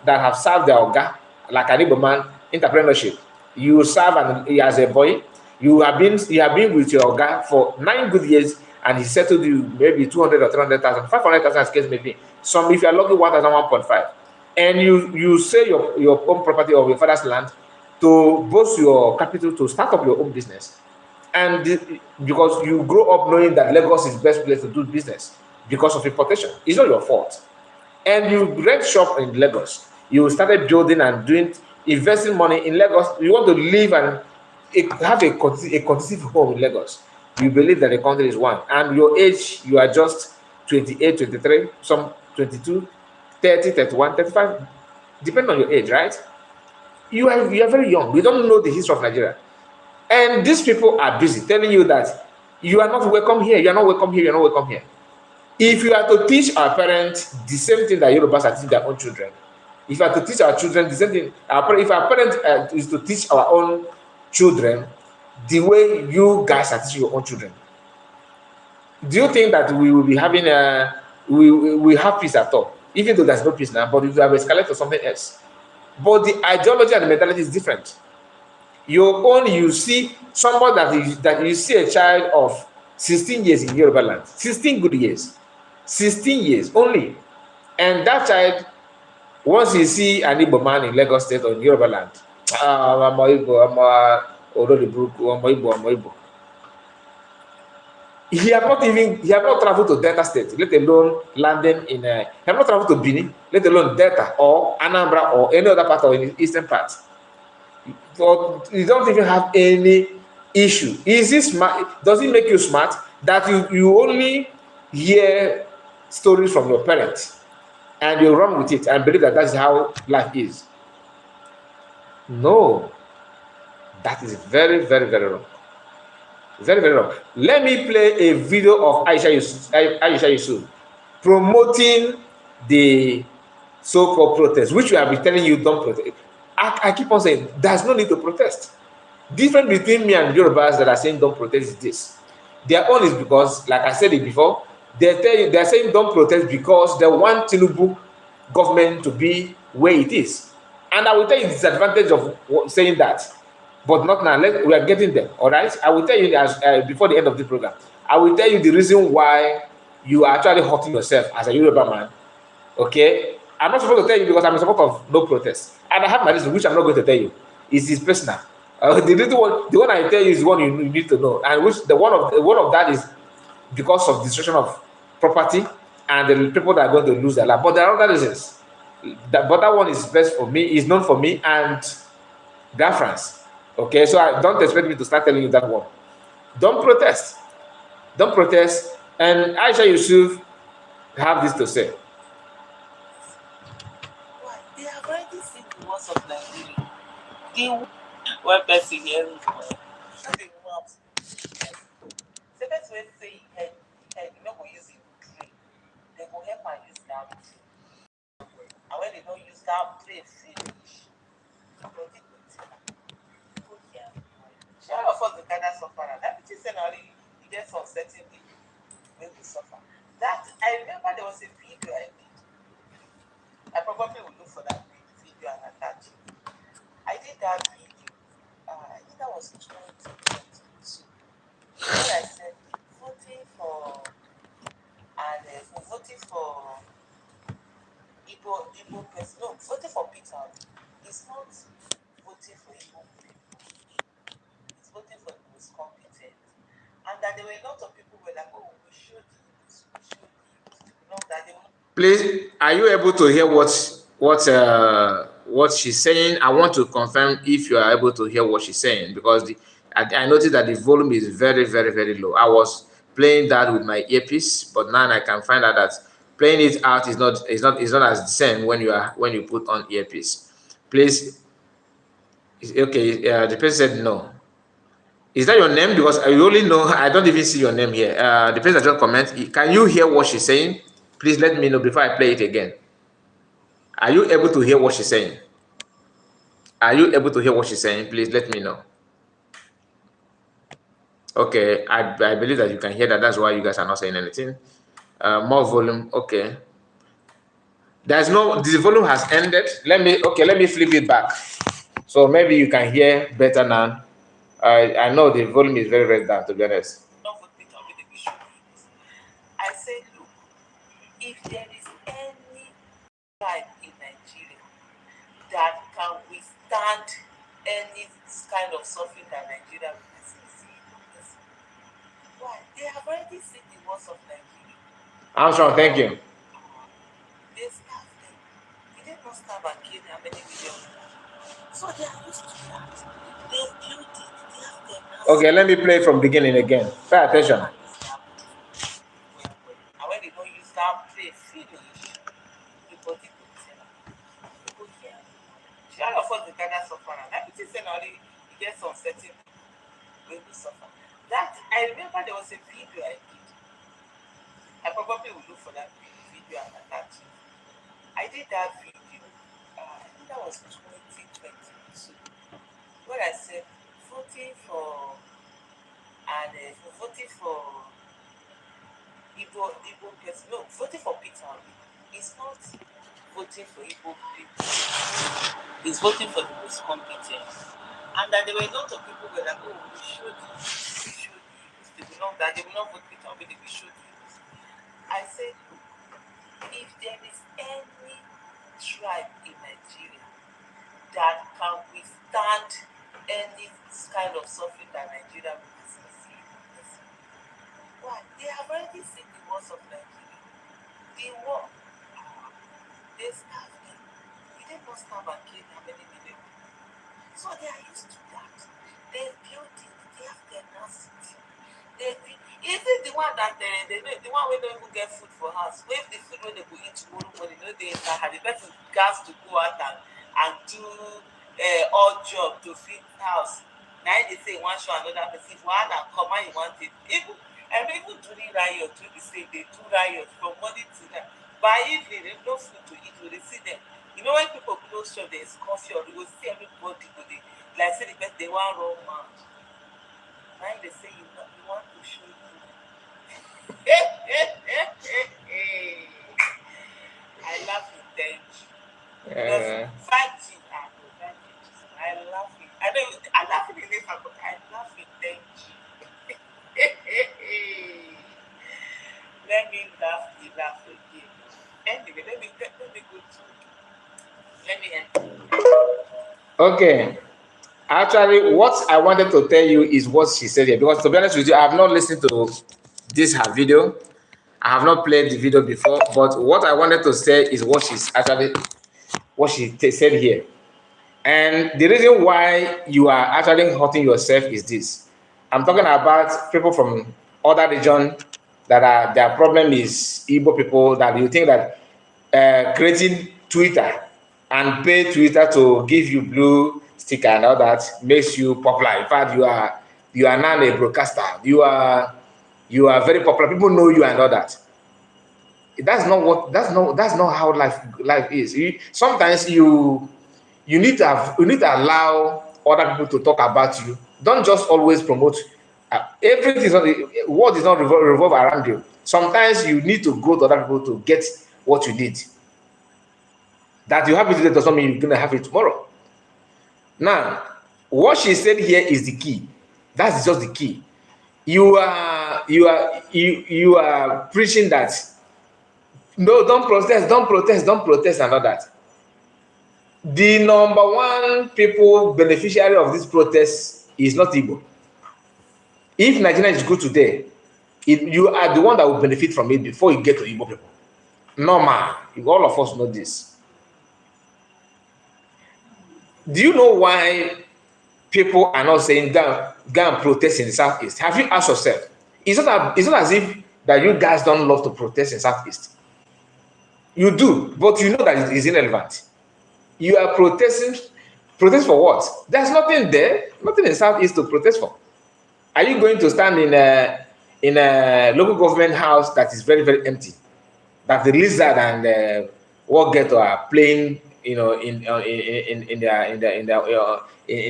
that have served the Oga, like an Igbo man, entrepreneurship, you serve as a boy, you have been with your Oga for 9 good years, and he settled you maybe 200 or 300,000, 500,000 as case maybe. Some, if you are lucky, 1,000, 1.5, and you sell your own property or your father's land to boost your capital to start up your own business. And because you grow up knowing that Lagos is the best place to do business because of importation, it's not your fault. And you rent shop in Lagos, you started building and investing money in Lagos. You want to live and have a conducive home in Lagos. You believe that the country is one, and your age, you are just 28, 23, some 22, 30, 31, 35, depending on your age, right? You are very young. You don't know the history of Nigeria. And these people are busy telling you that you are not welcome here, you are not welcome here, you are not welcome here. If you are to teach our parents the same thing that Yorubas are teaching their own children, if you are to teach our children the same thing, if our parents is to teach our own children the way you guys are teaching your own children, do you think that we will be having we have peace at all? Even though there's no peace now, but it will have escalated to something else. But the ideology and the mentality is different. Your own, you see somebody that you see a child of 16 years in Yoruba land, 16 good years, 16 years only, and that child, once you see an Igbo man in Lagos State or in Yoruba land, I'm Igbo, I'm Igbo. He have not traveled to Delta State, let alone landing in he have not traveled to Benin, let alone Delta or Anambra or any other part of the eastern part. But you don't even have any issue. Is this smart? Does it make you smart that you only hear stories from your parents and you run with it and believe that that's how life is? No, that is very, very, very wrong. Very, very wrong. Let me play a video of Aisha Yusuf promoting the so-called protest, which we have been telling you don't protest. I keep on saying there's no need to protest. Difference between me and Yorubas that are saying don't protest is this. Their own is because, like I said it before, they're saying don't protest because they want Tinubu government to be where it is. And I will tell you the disadvantage of saying that, but not now. We are getting there, all right? I will tell you as before the end of the program. I will tell you the reason why you are actually hurting yourself as a Yoruba man. Okay, I'm not supposed to tell you because I'm in support of no protest, and I have my reason, which I'm not going to tell you. It's personal. The one I tell you is the one you need to know, and which the one of that is because of destruction of property and the people that are going to lose their life. But there are other reasons. But that one is best for me, is known for me and Biafrans. Okay, so I don't expect me to start telling you that one. Don't protest. Don't protest. And Aisha Yusuf have this to say. They have already seen the worst of Nigeria. One person here is the best way to say you know, we use it pray. They go help and use that. And when they don't use that, pray finish. All of us the kind of suffer. That which is you get some certain people when we suffer. That I remember there was a video I did. I probably will look for that video and attach it. I did that video. I think that was 2022. Where I said voting for voting for Igbo person. No, voting for Peter is not voting for Igbo people. It's voting for the most competent. And that there were a lot of people who were like, oh, we should do this, we should do this. You know, that they will. Please, are you able to hear what she's saying? I want to confirm if you are able to hear what she's saying, because I noticed that the volume is very, very, very low. I was playing that with my earpiece, but now I can find out that playing it out is not as the same when you put on earpiece. Please, okay. The person said no. Is that your name? Because I only know, I don't even see your name here. The person just comment. Can you hear what she's saying? Please let me know before I play it again. Are you able to hear what she's saying? Are you able to hear what she's saying? Please let me know. Okay, I believe that you can hear that. That's why you guys are not saying anything. More volume. Okay. The volume has ended. Let me flip it back. So maybe you can hear better now. I know the volume is very, very down, to be honest. I say, look, if there is any tribe in Nigeria that can withstand any kind of suffering that Nigeria faces, why? They have already seen the worst of Nigeria. Armstrong, thank you. They starve them. They did not starve and kill how many million. So they are used to that. They built it. They have their. Okay, let me play from beginning again. Pay attention. And when they don't use that play finish, the body will tell. People hear. All of us the kind of suffer. That which is only you get some certain when we suffer. That I remember there was a video I did. I probably will look for that video and attach it. I did that video. I think that was 2022, where I said voting for Igbo person. No, voting for Peter is not voting for Igbo people. It's voting for the most competent. And that there were a lot of people who were like, oh, we should use. They will not vote Peter Obi, we should use. I said, if there is any tribe in Nigeria that can withstand any kind of suffering that Nigeria will face, why? They have already seen the worst of Nigeria. The war, they starve them. They did not starve and kill how many million. So they are used to that. They built it. They have tenacity. Even the one that the one where they don't even get food for house, where the food when they go eat tomorrow morning, they enter, the person gas to go out and do odd job to feed house. Now they say one show another person, one and come and you want it. Even during riot, do the same. They do riot from morning to night. By evening, there's no food to eat. They see them. You know when people close shop, there's coffee, or they will see everybody go there. Like say the best they want raw man. Now they say you want to show you. I love it, thank you. Because fighting, I love it. I love it in the but I love it, thank you. Let me laugh again. Anyway, let me go to. Let me end. Okay. Actually, what I wanted to tell you is what she said here. Because to be honest with you, I have not listened to her video. I have not played the video before. But what I wanted to say is what she said here. And the reason why you are actually hurting yourself is this. I'm talking about people from other regions that their problem is Igbo people, that you think that creating Twitter and pay Twitter to give you blue sticker and all that makes you popular. In fact, you are now a broadcaster. You are very popular. People know you and all that. That's not how life is. Sometimes you need to allow other people to talk about you Don't just always promote. Everything is not, what is not revolve around you. Sometimes you need to go to other people to get what you need. That you have it today does not mean you're going to have it tomorrow. Now, what she said here is the key. That's just the key. You are preaching that no, don't protest, and all that. The number one people beneficiary of this protest is not Igbo. If Nigeria is good today, you are the one that will benefit from it before you get to Igbo people. Normal. All of us know this. Do you know why people are not saying go and protest in the Southeast? Have you asked yourself? It's not as if that you guys don't love to protest in Southeast. You do, but you know that it is irrelevant. You are protesting. Protest for what? There's nothing there, nothing in Southeast to protest for. Are you going to stand in a local government house that is very, very empty? That the lizard and the wargator are playing, in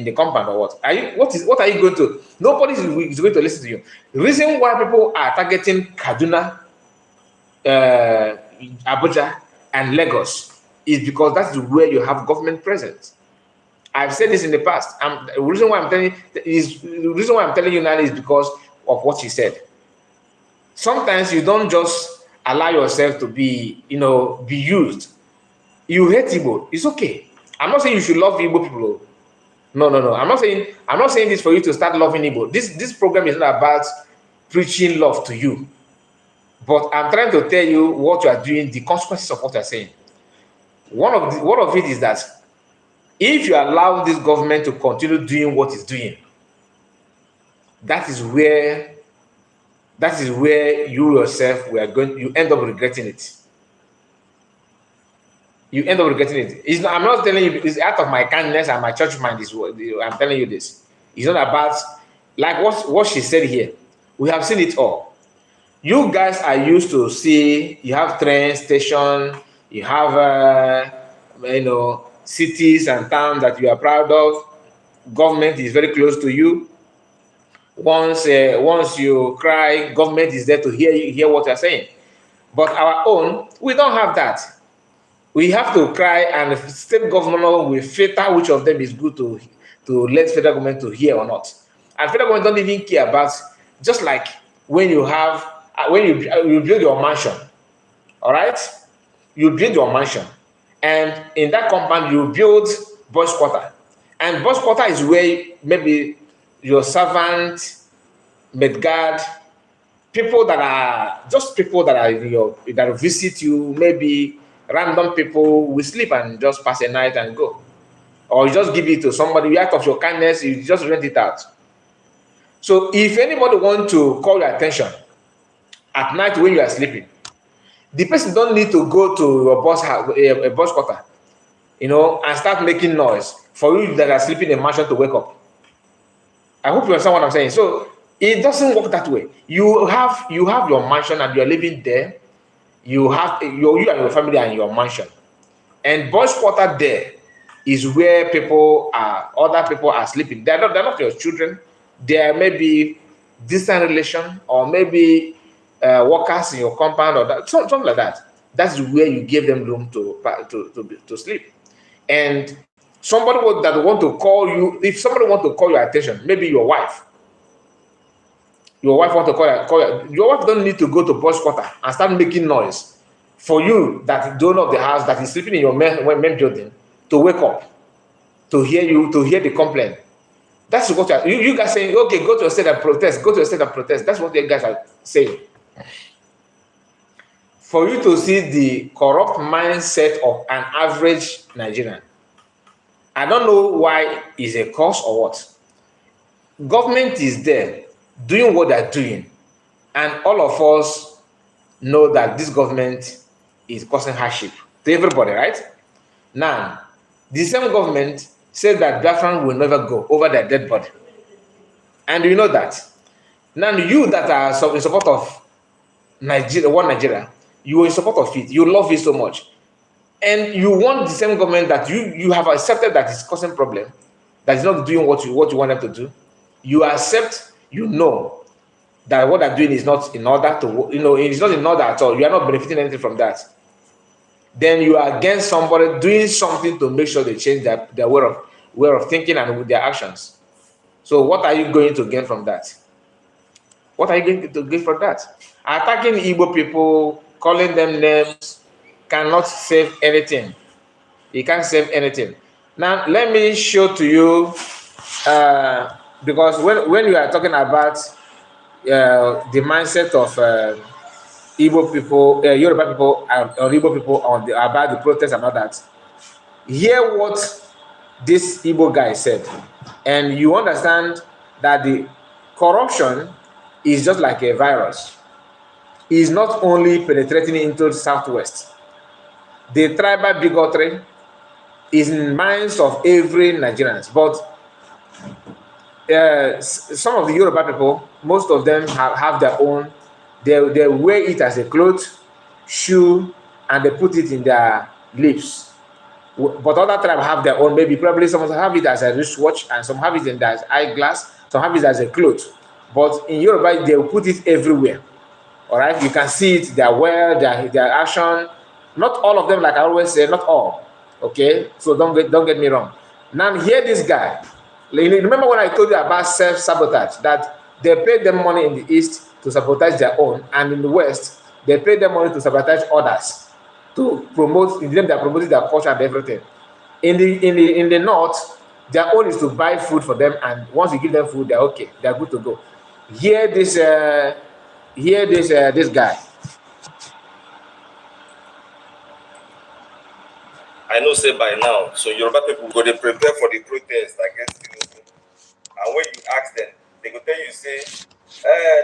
the compound or what? What are you going to? Nobody is going to listen to you. The reason why people are targeting Kaduna, Abuja, and Lagos is because that's where you have government presence. I've said this in the past. The reason why I'm telling you now is because of what she said. Sometimes you don't just allow yourself to be, be used. You hate Igbo. It's okay. I'm not saying you should love Igbo people. No. I'm not saying this for you to start loving Igbo. This program is not about preaching love to you. But I'm trying to tell you what you are doing, the consequences of what you're saying. One of it is that if you allow this government to continue doing what it's doing, that is where you yourself you end up regretting it. You end up regretting it. I'm not telling you, it's out of my kindness and my church mind is what I'm telling you this. It's not about, like what she said here. We have seen it all. You guys are used to see, you have train station, you have, cities and towns that you are proud of. Government is very close to you. Once you cry, government is there to hear what you're saying. But our own, we don't have that. We have to cry, and the state government will filter which of them is good to let federal government to hear or not. And federal government don't even care about, just like when you build your mansion, all right? You build your mansion, and in that compound you build boys' quarter, and boys' quarter is where maybe your servant, maid guard, people that visit you, maybe random people will sleep and just pass a night and go, or you just give it to somebody out of your kindness. You just rent it out. So if anybody want to call your attention at night when you are sleeping, the person don't need to go to your boss house, a boss quarter, and start making noise for you that are sleeping in a mansion to wake up. I hope you understand what I'm saying. So it doesn't work that way. You have your mansion and you are living there. You and your family are in your mansion, and boys' quarter there is where other people are sleeping. They're not your children. They are maybe distant relation, or maybe workers in your compound, or something like that. That's where you give them room to sleep. And somebody that want to call you, if somebody want to call your attention, maybe your wife. Your wife want to call you. Your wife don't need to go to boys' quarter and start making noise for you, that the owner of the house that is sleeping in your main building, to wake up, to hear the complaint. That's what you guys saying. Okay, go to a state and protest. Go to a state and protest. That's what you guys are saying. For you to see the corrupt mindset of an average Nigerian, I don't know why it's a cause or what. Government is there doing what they're doing, and all of us know that this government is causing hardship to everybody, right? Now, the same government says that Biafra will never go over their dead body, and you know that. Now, you that are in support of Nigeria, you are in support of it, you love it so much, and you want the same government that you have accepted that is causing problem, that is not doing what you want them to do. you accept, you know that what they're doing is not in order to, it's not in order at all. You are not benefiting anything from that. Then you are against somebody doing something to make sure they change their way of thinking and with their actions. So what are you going to gain from that? What are you going to gain from that? Attacking Igbo people, calling them names, cannot save anything. It can't save anything. Now, let me show to you, because when you are talking about the mindset of Igbo people, Yoruba people, or Igbo people about the protest and all that, hear what this Igbo guy said, and you understand that the corruption is just like a virus. It's not only penetrating into the southwest. The tribal bigotry is in minds of every Nigerian. But some of the Yoruba people, most of them have their own. They wear it as a cloth, shoe, and they put it in their lips. But other tribes have their own. Maybe probably some have it as a wristwatch, and some have it in their eyeglass. Some have it as a cloth. But in Yoruba, they will put it everywhere. All right, you can see it. Their wear, their action. Not all of them, like I always say, not all. Okay, so don't get me wrong. Now hear this guy. Remember when I told you about self-sabotage, that they pay them money in the east to sabotage their own, and in the west they pay them money to sabotage others, to promote. In them they are promoting their culture and everything. In the north, their own is to buy food for them, and once you give them food, they're okay, they're good to go. Hear this this guy. I know say by now, so Yoruba people go to prepare for the protest against Tinubu. And when you ask them, they go tell you, say,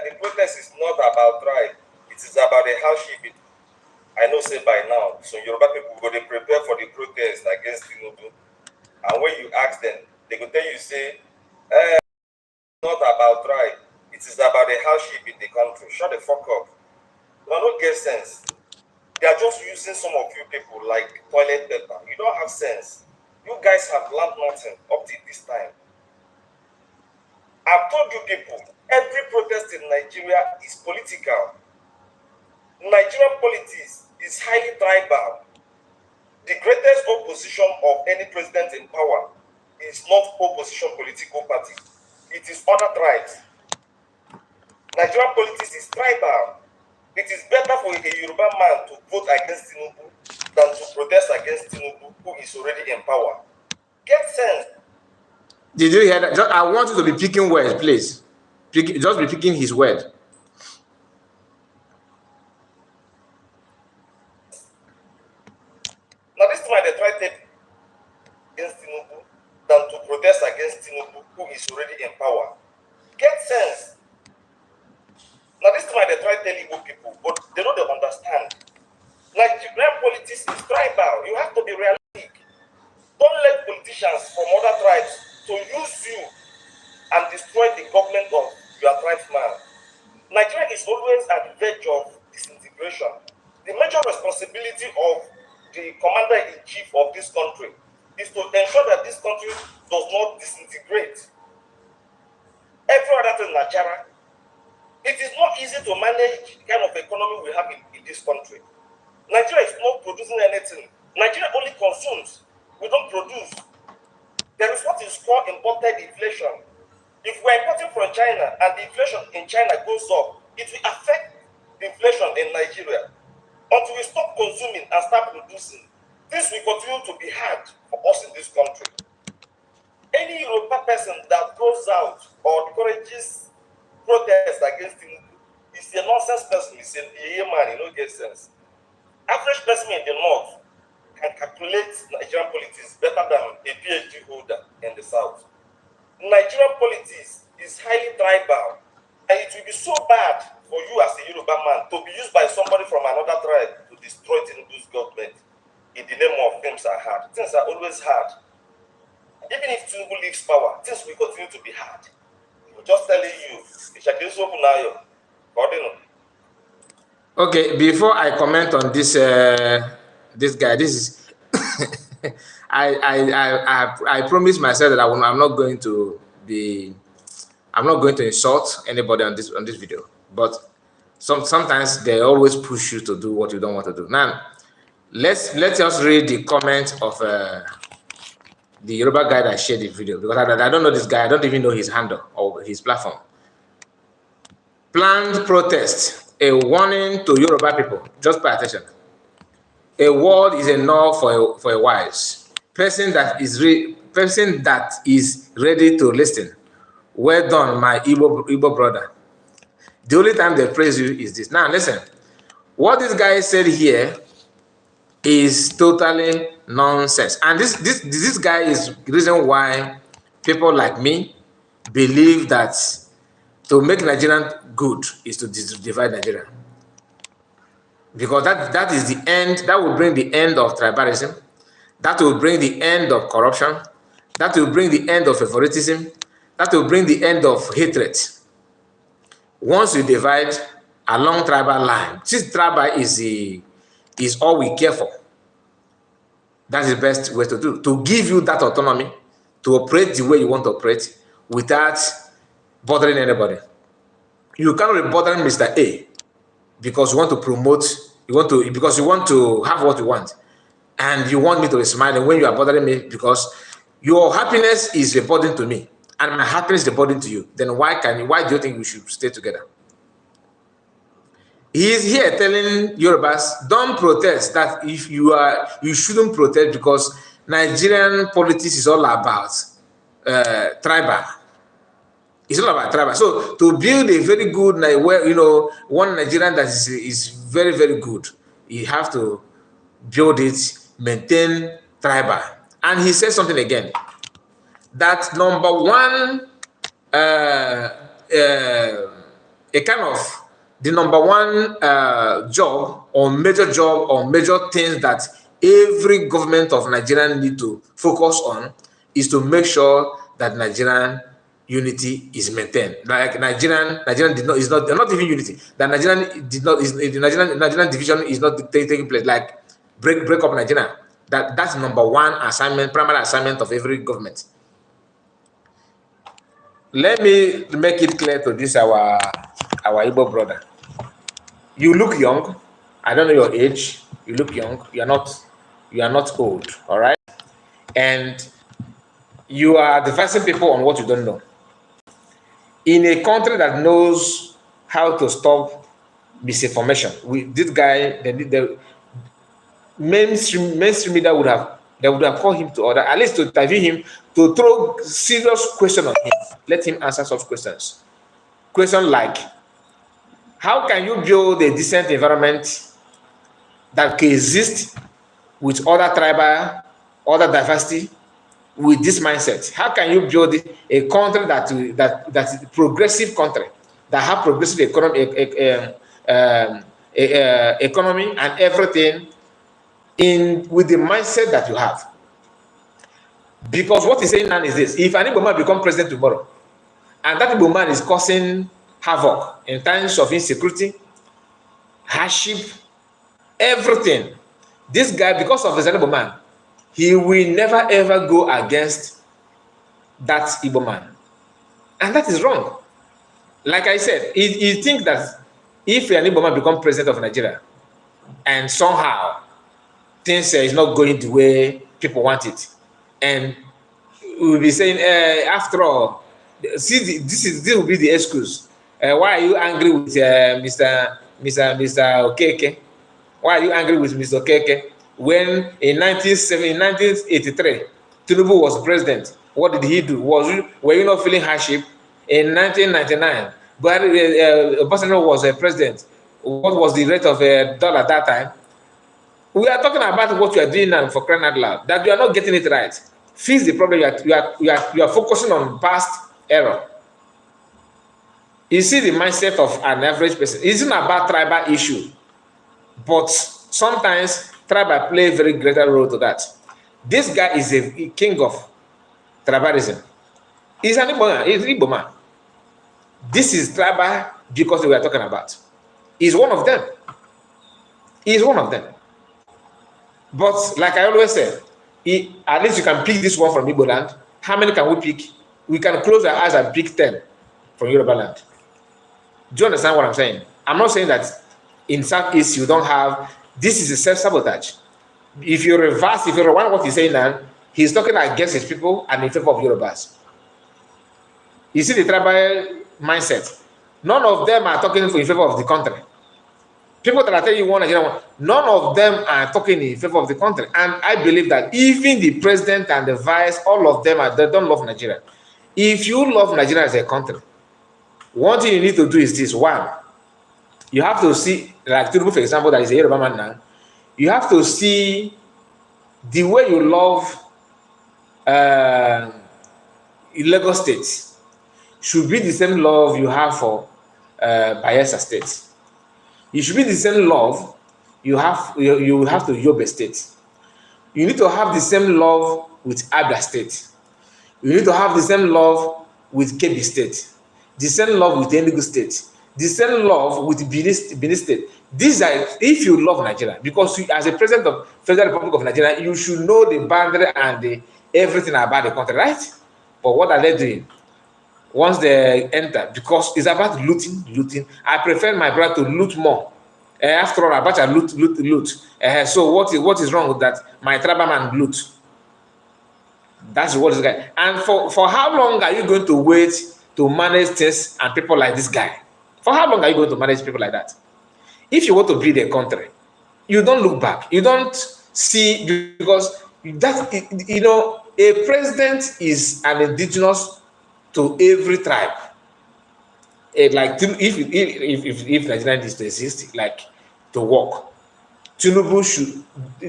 the protest is not about tribe, it is about the hardship. I know say by now, so Yoruba people go to prepare for the protest against Tinubu. And when you ask them, they go tell you, say, not about tribe, it is about the hardship in the country. Shut the fuck up. No, don't get sense. They are just using some of you people like toilet paper. You don't have sense. You guys have learned nothing up to this time. I've told you people, every protest in Nigeria is political. Nigerian politics is highly tribal. The greatest opposition of any president in power is not opposition political party. It is other tribes. Nigerian politics is tribal. It is better for a Yoruba man to vote against Tinubu than to protest against Tinubu, who is already in power. Get sense. Did you hear that? I want you to be picking words, please. Just be picking his word. Now this is why they try to against Tinubu than to protest against Tinubu, who is already in power. Get sense. Now this is why they try to tell Igbo people, but they don't understand. Nigerian politics is tribal. You have to be realistic. Don't let politicians from other tribes to use you and destroy the government of your tribesman. Nigeria is always at the verge of disintegration. The major responsibility of the commander-in-chief of this country is to ensure that this country does not disintegrate. Every other thing, Nigeria, it is not easy to manage the kind of economy we have in this country. Nigeria is not producing anything. Nigeria only consumes. We don't produce. There is what is called imported inflation. If we are importing from China and the inflation in China goes up, it will affect the inflation in Nigeria. Until we stop consuming and start producing, this will continue to be hard for us in this country. Any Yoruba person that goes out or encourages protest against him is a nonsense person. He's a man, he don't get sense. Average person in the north can calculate Nigerian politics better than a PhD holder in the south. Nigerian politics is highly tribal, and it will be so bad for you as a Yoruba man to be used by somebody from another tribe to destroy Tinubu's government in the name of things are hard. Things are always hard. Even if Tinubu leaves power, things will continue to be hard. I'm just telling you, Okay, before I comment on this this guy, this is I promised myself that I'm not going to be I'm not going to insult anybody on this video, but sometimes they always push you to do what you don't want to do. Now, let's just read the comment of the Yoruba guy that shared the video, because I don't know this guy. I don't even know his handle or his platform. Planned protest, a warning to Yoruba people. Just pay attention. A word is enough for a wise person that is ready to listen. Well done, my Igbo brother. The only time they praise you is this. Now listen, what this guy said here is totally nonsense. And this guy is the reason why people like me believe that to make Nigerian good is to divide Nigeria. Because that is the end, that will bring the end of tribalism, that will bring the end of corruption, that will bring the end of favoritism, that will bring the end of hatred. Once you divide along tribal line, since tribal is all we care for, that's the best way to do, to give you that autonomy to operate the way you want to operate without bothering anybody. You cannot be bothering Mr. A because you want to promote, because you want to have what you want, and you want me to be smiling when you are bothering me because your happiness is a burden to me and my happiness is a burden to you. Then why do you think we should stay together? He is here telling Yorubas, don't protest. That if you shouldn't protest because Nigerian politics is all about tribal. It's all about tribal. So to build a very good, one Nigerian that is very, very good, you have to build it, maintain tribal. And he says something again, that number one, the number one job or major things that every government of Nigeria need to focus on is to make sure that Nigerian unity is maintained. Like Nigerian is not even unity. That Nigerian division is not taking place. Like break up Nigeria. That's number one assignment, primary assignment of every government. Let me make it clear to this our Igbo brother. You look young. I don't know your age. You look young. You are not old. All right, and you are advising people on what you don't know. In a country that knows how to stop misinformation, this guy, the mainstream media would have called him to order, at least to interview him, to throw serious questions on him. Let him answer such questions. Questions like, how can you build a decent environment that can exist with other tribal, other diversity, with this mindset? How can you build a country that is a progressive country, that have progressive economy and everything with the mindset that you have? Because what he's saying now is this: if an Igbo man become president tomorrow, and that Igbo man is causing havoc in times of insecurity, hardship, everything, this guy, because of his Igbo man, he will never ever go against that Igbo man. And that is wrong. Like I said, you think that if an Igbo man become president of Nigeria and somehow things is not going the way people want it, and we'll be saying, after all, see, this will be the excuse. Why are you angry with Mr. Okeke? Why are you angry with Mr. Okeke? When in 1983, Tinubu was president, what did he do? Were you not feeling hardship? In 1999, Obasanjo was a president. What was the rate of dollar at that time? We are talking about what you are doing now, for crying out loud, that you are not getting it right. Fix the problem. You are focusing on past error. You see the mindset of an average person. It isn't about tribal issue, but sometimes tribal play a very greater role to that. This guy is a king of tribalism. He's an Igbo man. This is tribal because we are talking about. He's one of them. He's one of them. But like I always say, at least you can pick this one from Igbo land. How many can we pick? We can close our eyes and pick 10. from Yoruba land. Do you understand what I'm saying? I'm not saying that in Southeast you don't have, this is a self-sabotage. If you reverse, if you rewind what he's saying now, he's talking against his people and in favor of Yorubas. You see the tribal mindset. None of them are talking in favor of the country. People that are telling you one Nigeria, none of them are talking in favor of the country. And I believe that even the president and the vice, all of them they don't love Nigeria. If you love Nigeria as a country, one thing you need to do is this. One, you have to see, like Tinubu, for example, that is a Yoruba man now, you have to see the way you love Lagos State should be the same love you have for Bayelsa State. It should be the same love you have to Yobe State. You need to have the same love with Abia State. You need to have the same love with Kebbi State, the same love with Enugu State, the same love with Benin State. These are, if you love Nigeria, because you, as a president of Federal Republic of Nigeria, you should know the boundary and everything about the country, right? But what are they doing? Once they enter, because it's about looting. I prefer my brother to loot more. After all, Abacha loot. So what is wrong with that? My tribal man loot. That's what this guy. And for how long are you going to wait to manage things and people like this guy? For how long are you going to manage people like that? If you want to build a country, you don't look back. You don't see, because that, you know, a president is an indigenous to every tribe. Like if Nigeria is to exist, like to work, Tinubu should,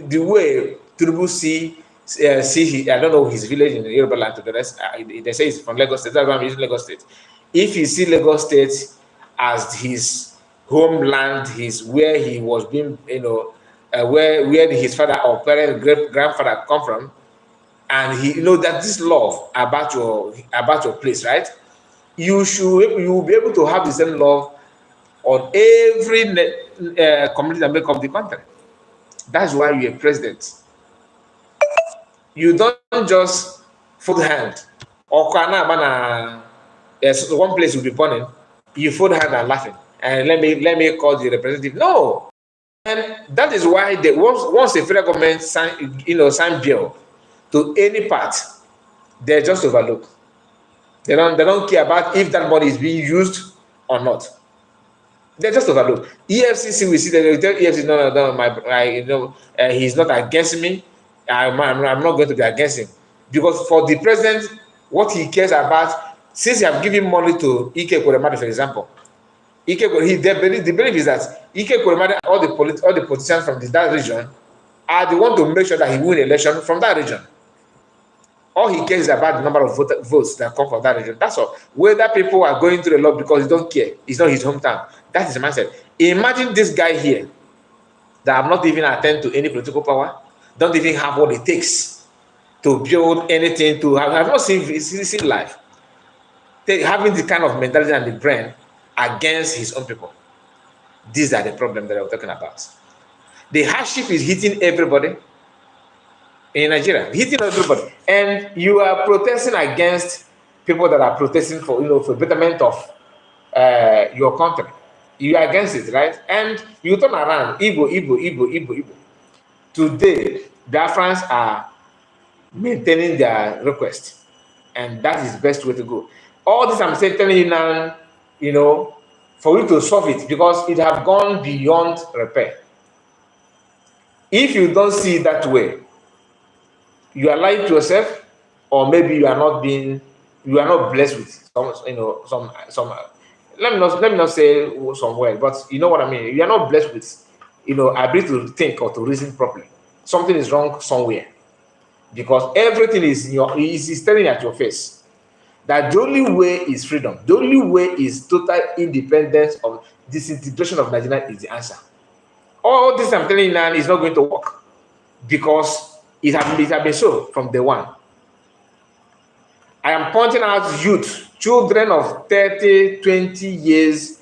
the way Tinubu see I don't know his village in the Yoruba land, to the rest, they say he's from Lagos State. That's why I'm using Lagos State. If he see Lagos State as his homeland, his where he was being, you know, where his father or parent, great grandfather come from, and he, you know, that this love about your place, right? You will be able to have the same love on every community that make up the country. That's why you're a president. You don't just fold hand or one place will be burning. You fold hand and laughing, and let me call the representative. No, and that is why once the federal government sign bill to any part, they just overlook. They don't care about if that money is being used or not. They just overlook. EFCC, we see that they tell EFCC, no, he's not against me. I'm not going to be against him, because for the president, what he cares about, since you have given money to Ike Kuremade, for example, the belief is that Ike Kuremade, all the politicians from that region are the one to make sure that he win election from that region. All he cares is about the number of votes that come from that region. That's all. Whether people are going to the law because he don't care, it's not his hometown. That is the mindset. Imagine this guy here that have not even attend to any political power, don't even have what it takes to build anything, to have not seen life. Having the kind of mentality and the brain against his own people. These are the problems that I'm talking about. The hardship is hitting everybody in Nigeria, hitting everybody, and you are protesting against people that are protesting for betterment of your country. You are against it, right? And you turn around, Igbo. Today, Biafrans are maintaining their request, and that is the best way to go. All this I'm saying, telling you now, for you to solve it, because it have gone beyond repair. If you don't see it that way, you are lying to yourself, or maybe you are not blessed with some. Let me not say some word, but you know what I mean. You are not blessed with, ability to think or to reason properly. Something is wrong somewhere, because everything is staring at your face. That the only way is freedom. The only way is total independence of disintegration of Nigeria is the answer. All this I'm telling you now is not going to work, because it has been so from day one. I am pointing out youth, children of 30, 20 years,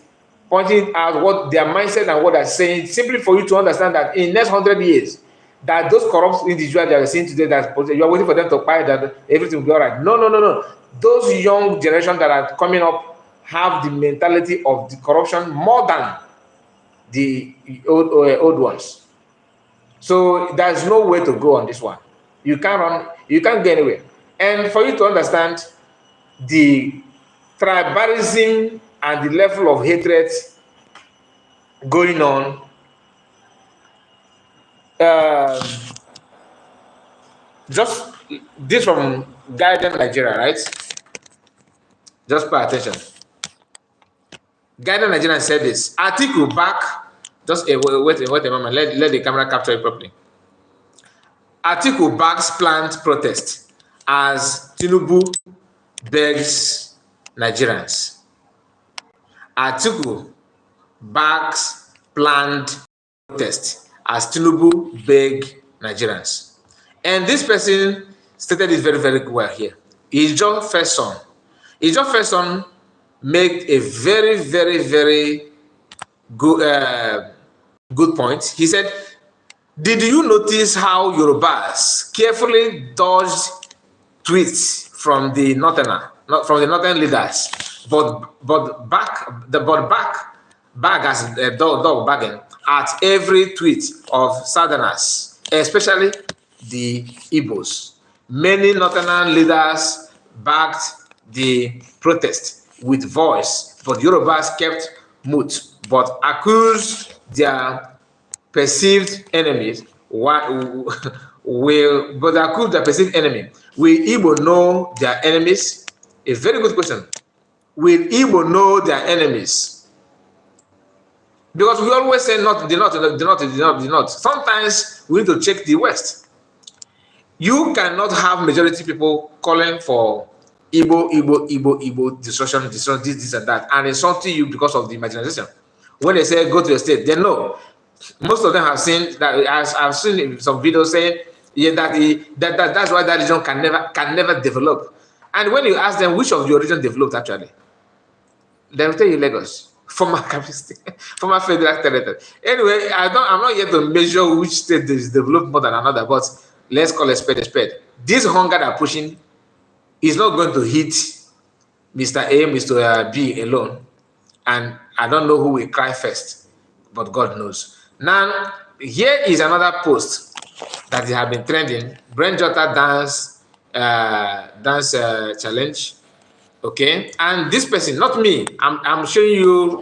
pointing out what their mindset and what they're saying, simply for you to understand that in the next 100 years, that those corrupt individuals that are seeing today, that you are waiting for them to buy that everything will be all right. No. Those young generations that are coming up have the mentality of the corruption more than the old ones. So there's no way to go on this one. You can't run, you can't go anywhere. And for you to understand the tribalism and the level of hatred going on, just this from Guidance Nigeria, right? Just pay attention. Guidance Nigeria said this article back. Just wait a moment. Let the camera capture it properly. Article backs planned protest as Tinubu begs Nigerians. Article backs planned protest as Tinubu beg Nigerians. And this person stated it very, very well here. Ijo first son made a very, very, very good good point. He said, "Did you notice how Yorubas carefully dodged tweets from the northern leaders, but bag as a dog bagging at every tweet of Southerners, especially the Igbos. Many northern leaders backed the protest with voice, but Yorubas kept mute, but accused their perceived enemies. Will Igbo know their enemies?" A very good question. Will Igbo know their enemies? Because we always say not the north. Sometimes we need to check the West. You cannot have majority people calling for Igbo, destruction, this and that, and insulting you because of the marginalization. When they say go to your state, they know. Most of them have seen that. I've seen some videos saying, yeah, that's why that region can never develop. And when you ask them which of your region developed actually, they'll tell you Lagos, former federal territory. Anyway, I'm not here to measure which state is developed more than another, but let's call a spade a spade. This hunger they're pushing is not going to hit Mr. A, Mr. B alone. And I don't know who will cry first, but God knows. Now, here is another post that they have been trending. Brent Jota dance challenge. Okay, and this person, not me, I'm showing you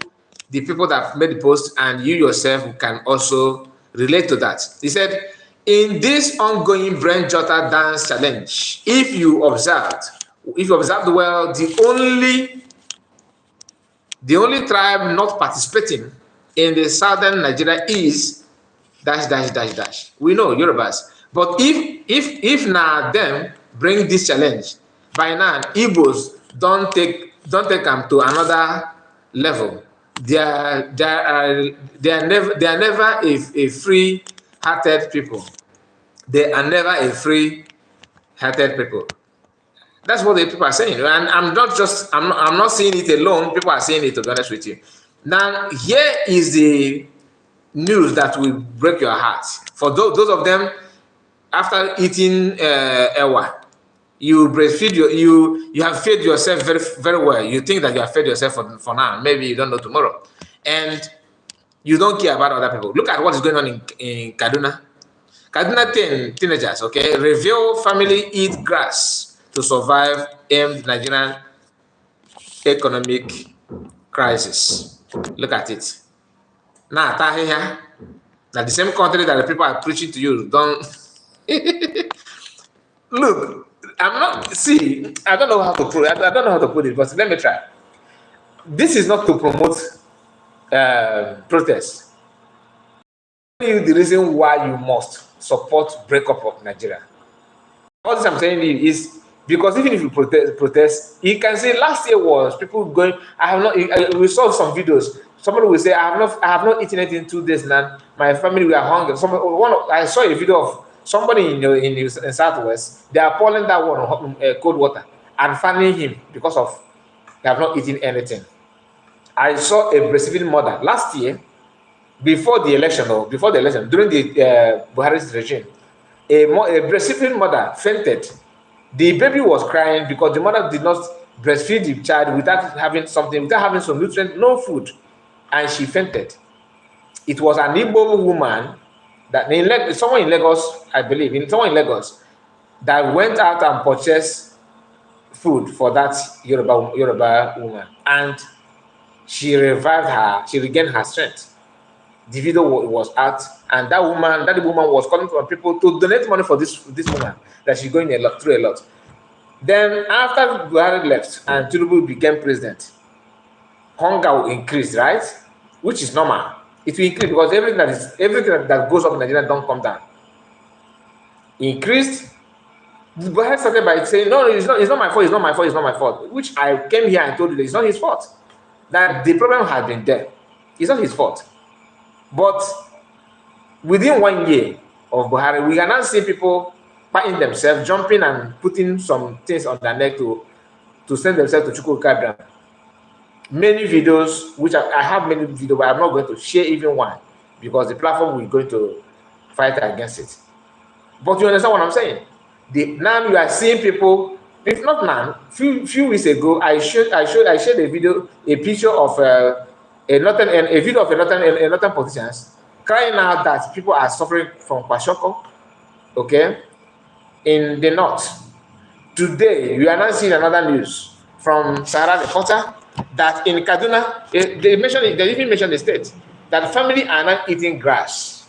the people that made the post, and you yourself can also relate to that. He said, in this ongoing Brent Jota dance challenge, if you observed well, the only tribe not participating in the southern Nigeria is ... We know Yorubas, but if now them bring this challenge, by now Igbos don't take them to another level. They are never a free-hearted people. They are never a free-hearted people. That's what the people are saying, and I'm not saying it alone. People are saying it, to be honest with you. Now, here is the news that will break your heart. For those of them, after eating ewa, you breastfeed you have fed yourself very, very well. You think that you have fed yourself for now. Maybe you don't know tomorrow, and you don't care about other people. Look at what is going on in Kaduna. Kaduna teenagers, okay, reveal family eat grass to survive aimed Nigerian economic crisis. Look at it. Now, that the same country that the people are preaching to you don't. Look, I don't know how to put it. I don't know how to put it, but let me try. This is not to promote protest. The reason why you must support breakup of Nigeria. All this I'm saying is because even if you protest, you can say last year was people going. We saw some videos. Somebody will say, I have not eaten anything in 2 days now. My family were hungry. I saw a video of somebody in Southwest. They are pouring that water on cold water and fanning him because of they have not eaten anything. I saw a breastfeeding mother last year, before the election, during the Buhari's regime. A breastfeeding mother fainted. The baby was crying because the mother did not breastfeed the child without having something, without having some nutrient, no food, and she fainted. It was an Igbo woman that someone in Lagos, I believe, someone in Lagos that went out and purchased food for that Yoruba woman, and she revived her. She regained her strength. The video was out, and that woman was calling for people to donate money for this woman that she's going through a lot. Then after Buhari left and Tinubu became president, hunger will increase, right? Which is normal. It will increase because everything that goes up in Nigeria don't come down. Increased. Buhari started by saying, no, it's not my fault, it's not my fault, it's not my fault. Which I came here and told you that it's not his fault. That the problem has been there. It's not his fault. But within 1 year of Buhari, we are now seeing people patting themselves, jumping and putting some things on their neck to send themselves to Chukwuka. Many videos, which I have many videos, but I'm not going to share even one because the platform we're going to fight against it. But you understand what I'm saying? Now you are seeing people. If not now, few weeks ago, I shared a video, a picture of a video of a northern politicians crying out that people are suffering from kwashiorkor, okay, in the north. Today, we are now seeing another news from Sahara Reporter that in Kaduna, they even mentioned the state that family are not eating grass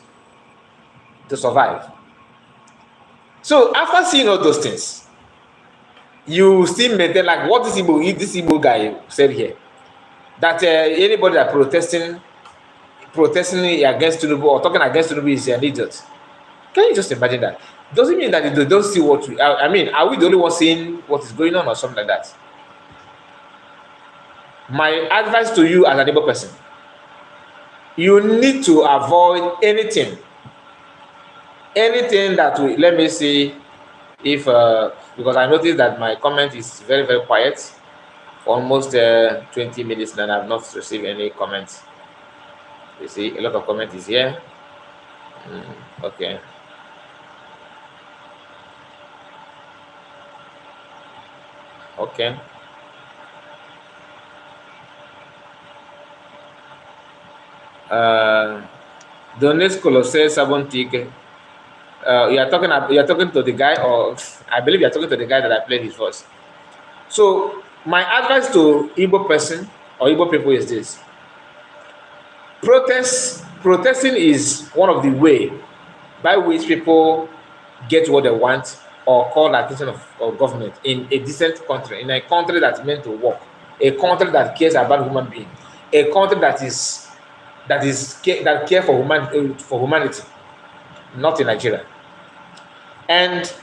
to survive. So after seeing all those things, you still maintain like what this Igbo guy said here, that anybody that protesting against Tinubu or talking against Tinubu is an idiot. Can you just imagine that? Doesn't mean that they don't see what I mean, are we the only ones seeing what is going on or something like that? My advice to you as an Igbo person, you need to avoid anything that will, let me see if, because I noticed that my comment is very, very quiet for almost 20 minutes and I've not received any comments. You see, a lot of comment is here. Okay. Okay. Donis Colossus Sabontique. You are talking to the guy, or I believe you are talking to the guy that I played his voice. So my advice to Igbo person or Igbo people is this: protesting is one of the way by which people get what they want or call the attention of government in a decent country, in a country that's meant to work, a country that cares about human beings, a country that cares for humanity, not in Nigeria. And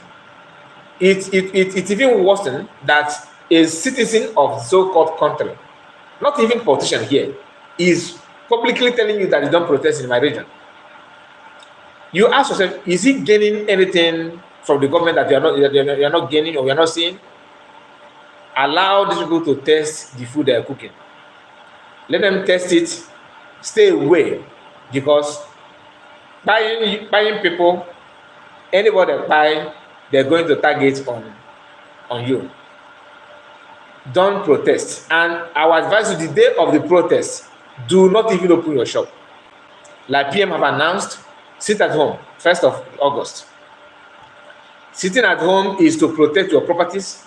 it's even worse than that a citizen of so-called country, not even politician here, is publicly telling you that you don't protest in my region. You ask yourself, is he gaining anything from the government that you're not gaining or you're not seeing? Allow these people to test the food they're cooking. Let them test it. Stay away, because buying people, anybody that buy, they're going to target on you. Don't protest. And our advice is the day of the protest, do not even open your shop. Like PM have announced, sit at home, 1st of August. Sitting at home is to protect your properties.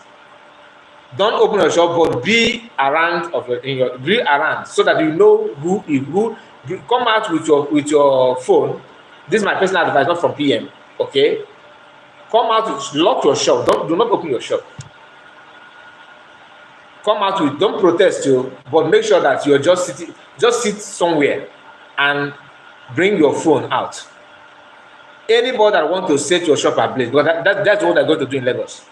Don't open your shop, but be around so that you know who. Come out with your phone. This is my personal advice, not from PM. Okay, come out, lock your shop. Do not open your shop. Come out with, don't protest you, but make sure that you're just sit somewhere and bring your phone out. Anybody that want to set your shop ablaze, because that's what they're going to do in Lagos.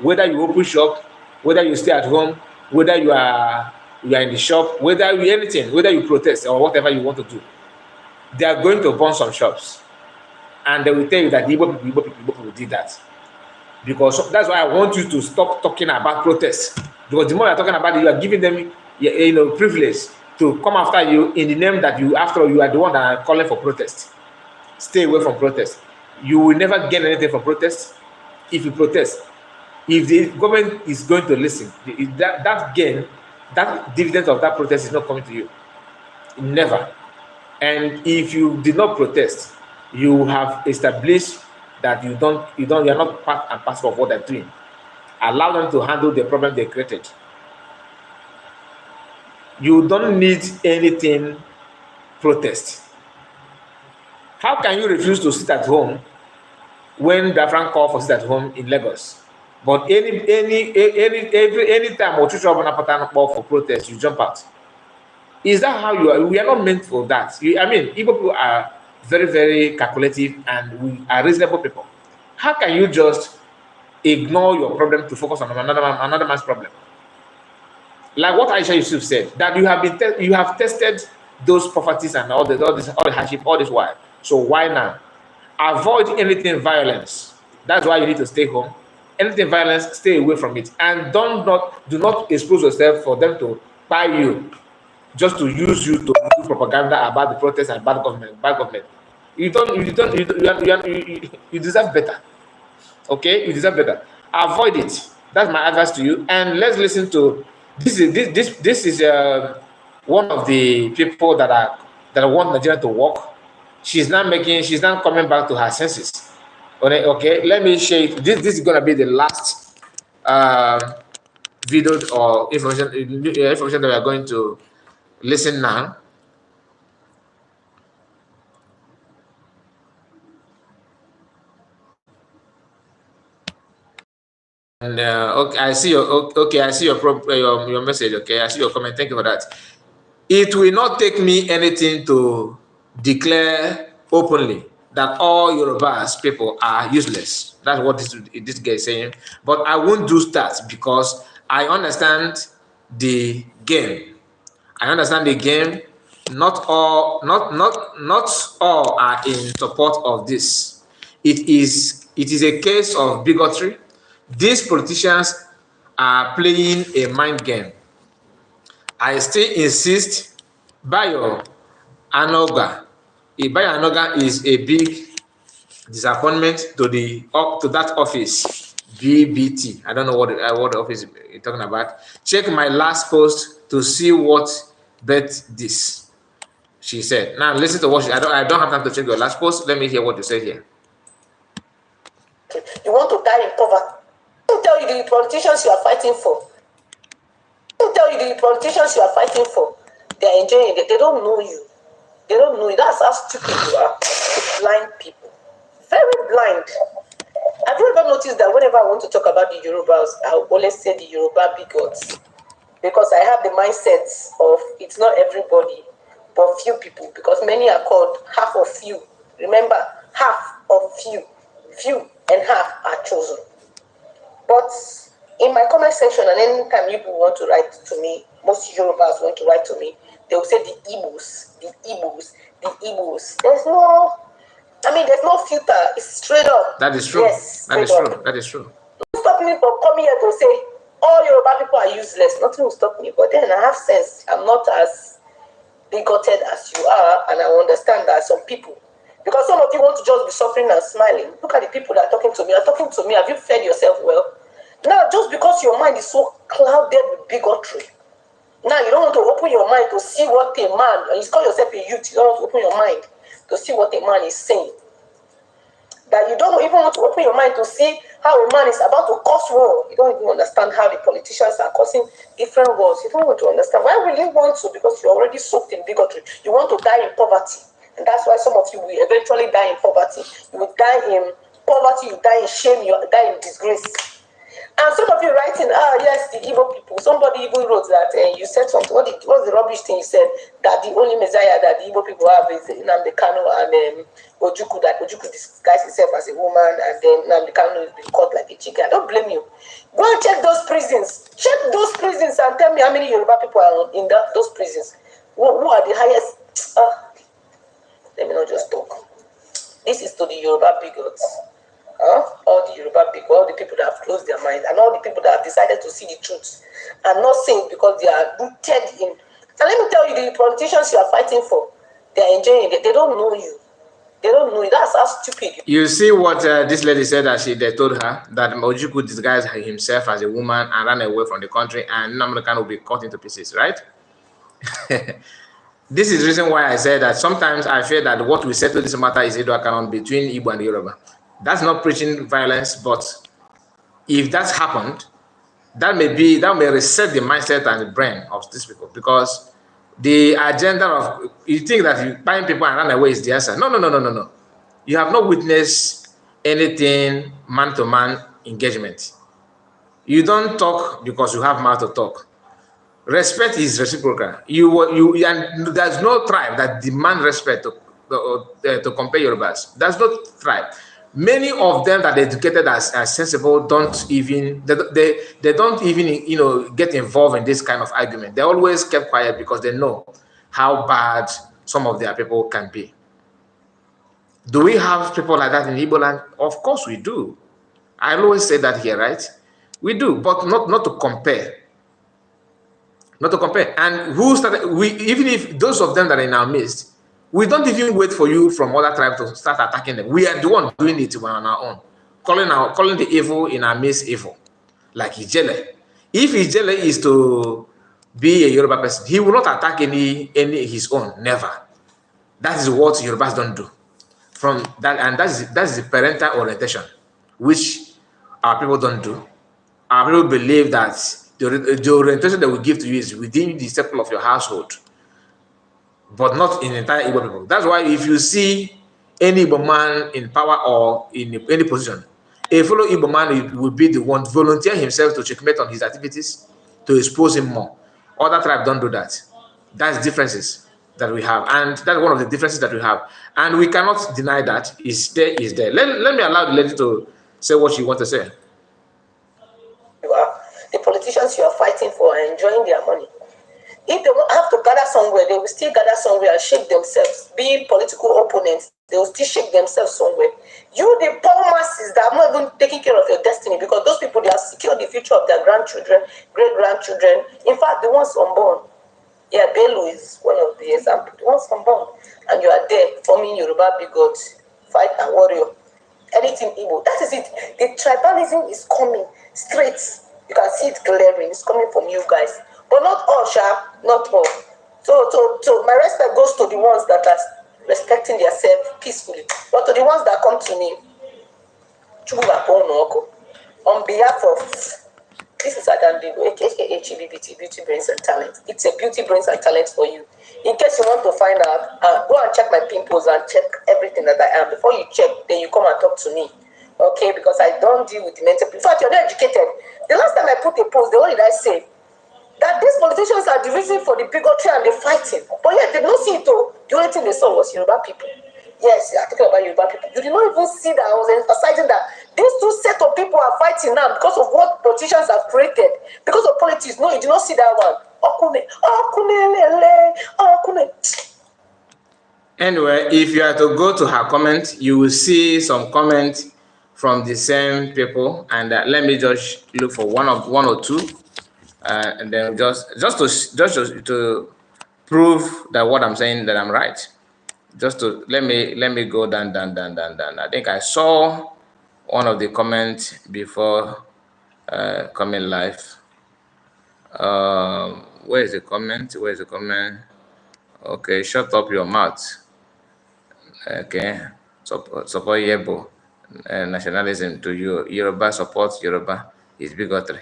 Whether you open shop, whether you stay at home, whether you are in the shop, whether you protest or whatever you want to do, they are going to burn some shops, and they will tell you that the Igbo people did that. Because that's why I want you to stop talking about protests. Because the more you're talking about it, you are giving them privilege to come after you in the name that after all, you are the one that are calling for protest. Stay away from protest. You will never gain anything from protest if you protest. If the government is going to listen, that gain, that dividend of that protest is not coming to you. Never. And if you did not protest, you have established that you're not part and parcel of what they're doing. Allow them to handle the problem they created. You don't need anything protest. How can you refuse to sit at home when Biafran call for sit at home in Lagos? But any time Ochuchu call for protest, you jump out. Is that how you are? We are not meant for that. I mean, Igbo people are very, very calculative and we are reasonable people. How can you just ignore your problem to focus on another man's problem? Like what Aisha Yusuf said, that you have tested those properties and all the hardship all this while. So why now? Avoid anything violence. That's why you need to stay home. Anything violence, stay away from it, and do not expose yourself for them to buy you, just to use you to do propaganda about the protests and bad government. You deserve better. Okay, you deserve better. Avoid it. That's my advice to you. And let's listen to this is one of the people that want Nigeria to work. She's not coming back to her senses. Okay, let me share it. This is gonna be the last video or information that we are going to listen now. And okay, I see your message. Okay, I see your comment. Thank you for that. It will not take me anything to declare openly that all Yorubas people are useless. That's what this guy is saying. But I won't do that because I understand the game. I understand the game. Not all are in support of this. It is a case of bigotry. These politicians are playing a mind game. I still insist, Bayo Anoga. Bayo Anoga is a big disappointment to that office, BBT. I don't know what the office you're talking about. Check my last post to see what bet this. She said. Now listen to what I don't have time to check your last post. Let me hear what you said here. You want to die in poverty. Let me tell you the politicians you are fighting for. Let me tell you the politicians you are fighting for. They are enjoying it. They don't know you. They don't know you. That's how stupid you are. Blind people. Very blind. Have you ever noticed that whenever I want to talk about the Yorubas, I always say the Yoruba bigots? Because I have the mindset of it's not everybody, but few people. Because many are called half of few. Remember, half of few. Few and half are chosen. But in my comment section, and anytime you people want to write to me, most Yorubas want to write to me, they will say the Igbos, the Igbos, the Igbos. There's no filter. It's straight up. That is true. Yes, that is true. That is true. Don't stop me from coming here to say all Yoruba people are useless. Nothing will stop me. But then I have sense. I'm not as bigoted as you are, and I understand that some people. Because some of you want to just be suffering and smiling. Look at the people that are talking to me. Have you fed yourself well? Now, just because your mind is so clouded with bigotry, now you don't want to open your mind to see what a man, and you call yourself a youth, you don't want to open your mind to see what a man is saying. That you don't even want to open your mind to see how a man is about to cause war. You don't even understand how the politicians are causing different wars. You don't want to understand. Why will you want to? Because you're already soaked in bigotry. You want to die in poverty. And that's why some of you will eventually die in poverty. You will die in poverty, you die in shame, you die in disgrace. And some of you writing, yes, the Igbo people. Somebody even wrote that you said something. What's the rubbish thing you said? That the only Messiah that the Igbo people have is Nnamdi Kanu and Ojukwu, that Ojukwu disguised himself as a woman, and then Nnamdi Kanu is being caught like a chicken. I don't blame you. Go and check those prisons. Check those prisons and tell me how many Yoruba people are in those prisons. Who are the highest? Let me not just talk. This is to the Yoruba bigots. All the Yoruba people, all the people that have closed their mind, and all the people that have decided to see the truth and not saying because they are rooted in. And let me tell you, the politicians you are fighting for, they are enjoying it. They don't know you. They don't know it. That's how stupid. You see what this lady said that they told her that Ojukwu disguised himself as a woman and ran away from the country, and Nnamdi will be cut into pieces, right? This is the reason why I said that sometimes I feel that what we settle this matter is Edo Akanon between Igbo and Yoruba. That's not preaching violence, but if that's happened, that may reset the mindset and the brain of these people, because the agenda of, you think that you buying people and run away is the answer. No. You have not witnessed anything man-to-man engagement. You don't talk because you have mouth to talk. Respect is reciprocal. And there's no tribe that demand respect to compare Yorubas. There's no tribe. Many of them that are educated as sensible don't even get involved in this kind of argument. They always kept quiet because they know how bad some of their people can be. Do we have people like that in Igbo land? Of course we do. I always say that here, right? We do, but not to compare. Not to compare. And who started? Even if those of them that are in our midst, we don't even wait for you from other tribes to start attacking them. We are the one doing it on our own, calling the evil in our midst evil, like Ijele. If Ijele is to be a Yoruba person, he will not attack any his own. Never. That is what Yorubas don't do. From that, and that is the parental orientation, which our people don't do. Our people believe that the orientation that we give to you is within the circle of your household, but not in the entire Igbo people. That's why if you see any Igbo man in power or in any position, a fellow Igbo man will be the one to volunteer himself to checkmate on his activities, to expose him more. Other tribes don't do that. That's differences that we have, and that's one of the differences that we have, and we cannot deny that. Is there. Let me allow the lady to say what she wants to say. The politicians you are fighting for are enjoying their money. If they have to gather somewhere, they will still gather somewhere and shake themselves. Being political opponents, they will still shake themselves somewhere. You, the poor masses that are not even taking care of your destiny, because those people, they have secured the future of their grandchildren, great-grandchildren. In fact, the ones unborn. Yeah, Bello is one of the examples. The ones unborn. And you are there forming Yoruba bigot, fight and warrior. Anything Igbo. That is it. The tribalism is coming straight. You can see it glaring. It's coming from you guys. But not all, Sha. Not all. So my respect goes to the ones that are respecting themselves peacefully. But to the ones that come to me, on behalf of, this is Ndi Igbo, aka Beauty Brains and Talent. It's a beauty, brains and talent for you. In case you want to find out, go and check my pimples and check everything that I am. Before you check, then you come and talk to me. Okay, because I don't deal with the mental. In fact, you're not educated. The last time I put a post, what did I say? That these politicians are the reason for the bigotry and the fighting. But yet, they don't see it though. The only thing they saw was Yoruba people. Yes, I'm talking about Yoruba people. You did not even see that. I was emphasizing that these two set of people are fighting now because of what politicians have created. Because of politics. No, you did not see that one. Anyway, if you are to go to her comment, you will see some comments from the same people, and let me just look for one or two, and then just to prove that what I'm saying, that I'm right. Just to let me go down. I think I saw one of the comments before coming live. Where is the comment? Okay, shut up your mouth. Okay, support Yebo. Nationalism to you. Yoruba supports Yoruba is bigotry.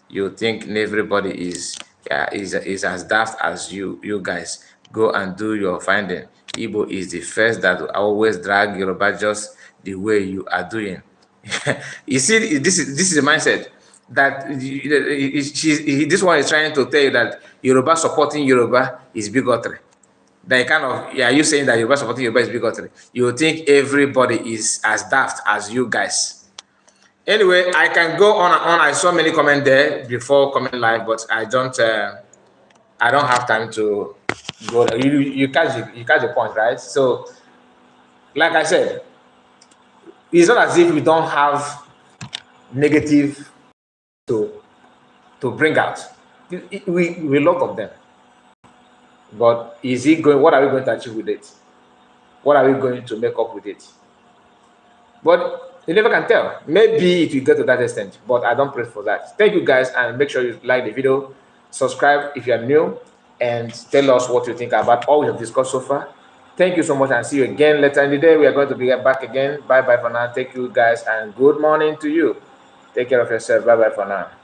You think everybody is as daft as you guys. Go and do your finding. Igbo is the first that always drag Yoruba just the way you are doing. You see, this is a mindset that this one is trying to tell you that Yoruba supporting Yoruba is bigotry. They kind of, yeah, you saying that Yoruba supporting Yoruba is bigotry. You think everybody is as daft as you guys. Anyway, I can go on and on. I saw many comments there before coming live, but I don't have time to go there. You catch the point, right? So, like I said, it's not as if we don't have negative to bring out. We lot of them. But is it going? What are we going to achieve with it? What are we going to make up with it? But you never can tell. Maybe it will get to that extent, but I don't pray for that. Thank you guys, and make sure you like the video, subscribe if you are new, and tell us what you think about all we have discussed so far. Thank you so much, and see you again later in the day. We are going to be back again. Bye bye for now. Thank you guys, and good morning to you. Take care of yourself. Bye bye for now.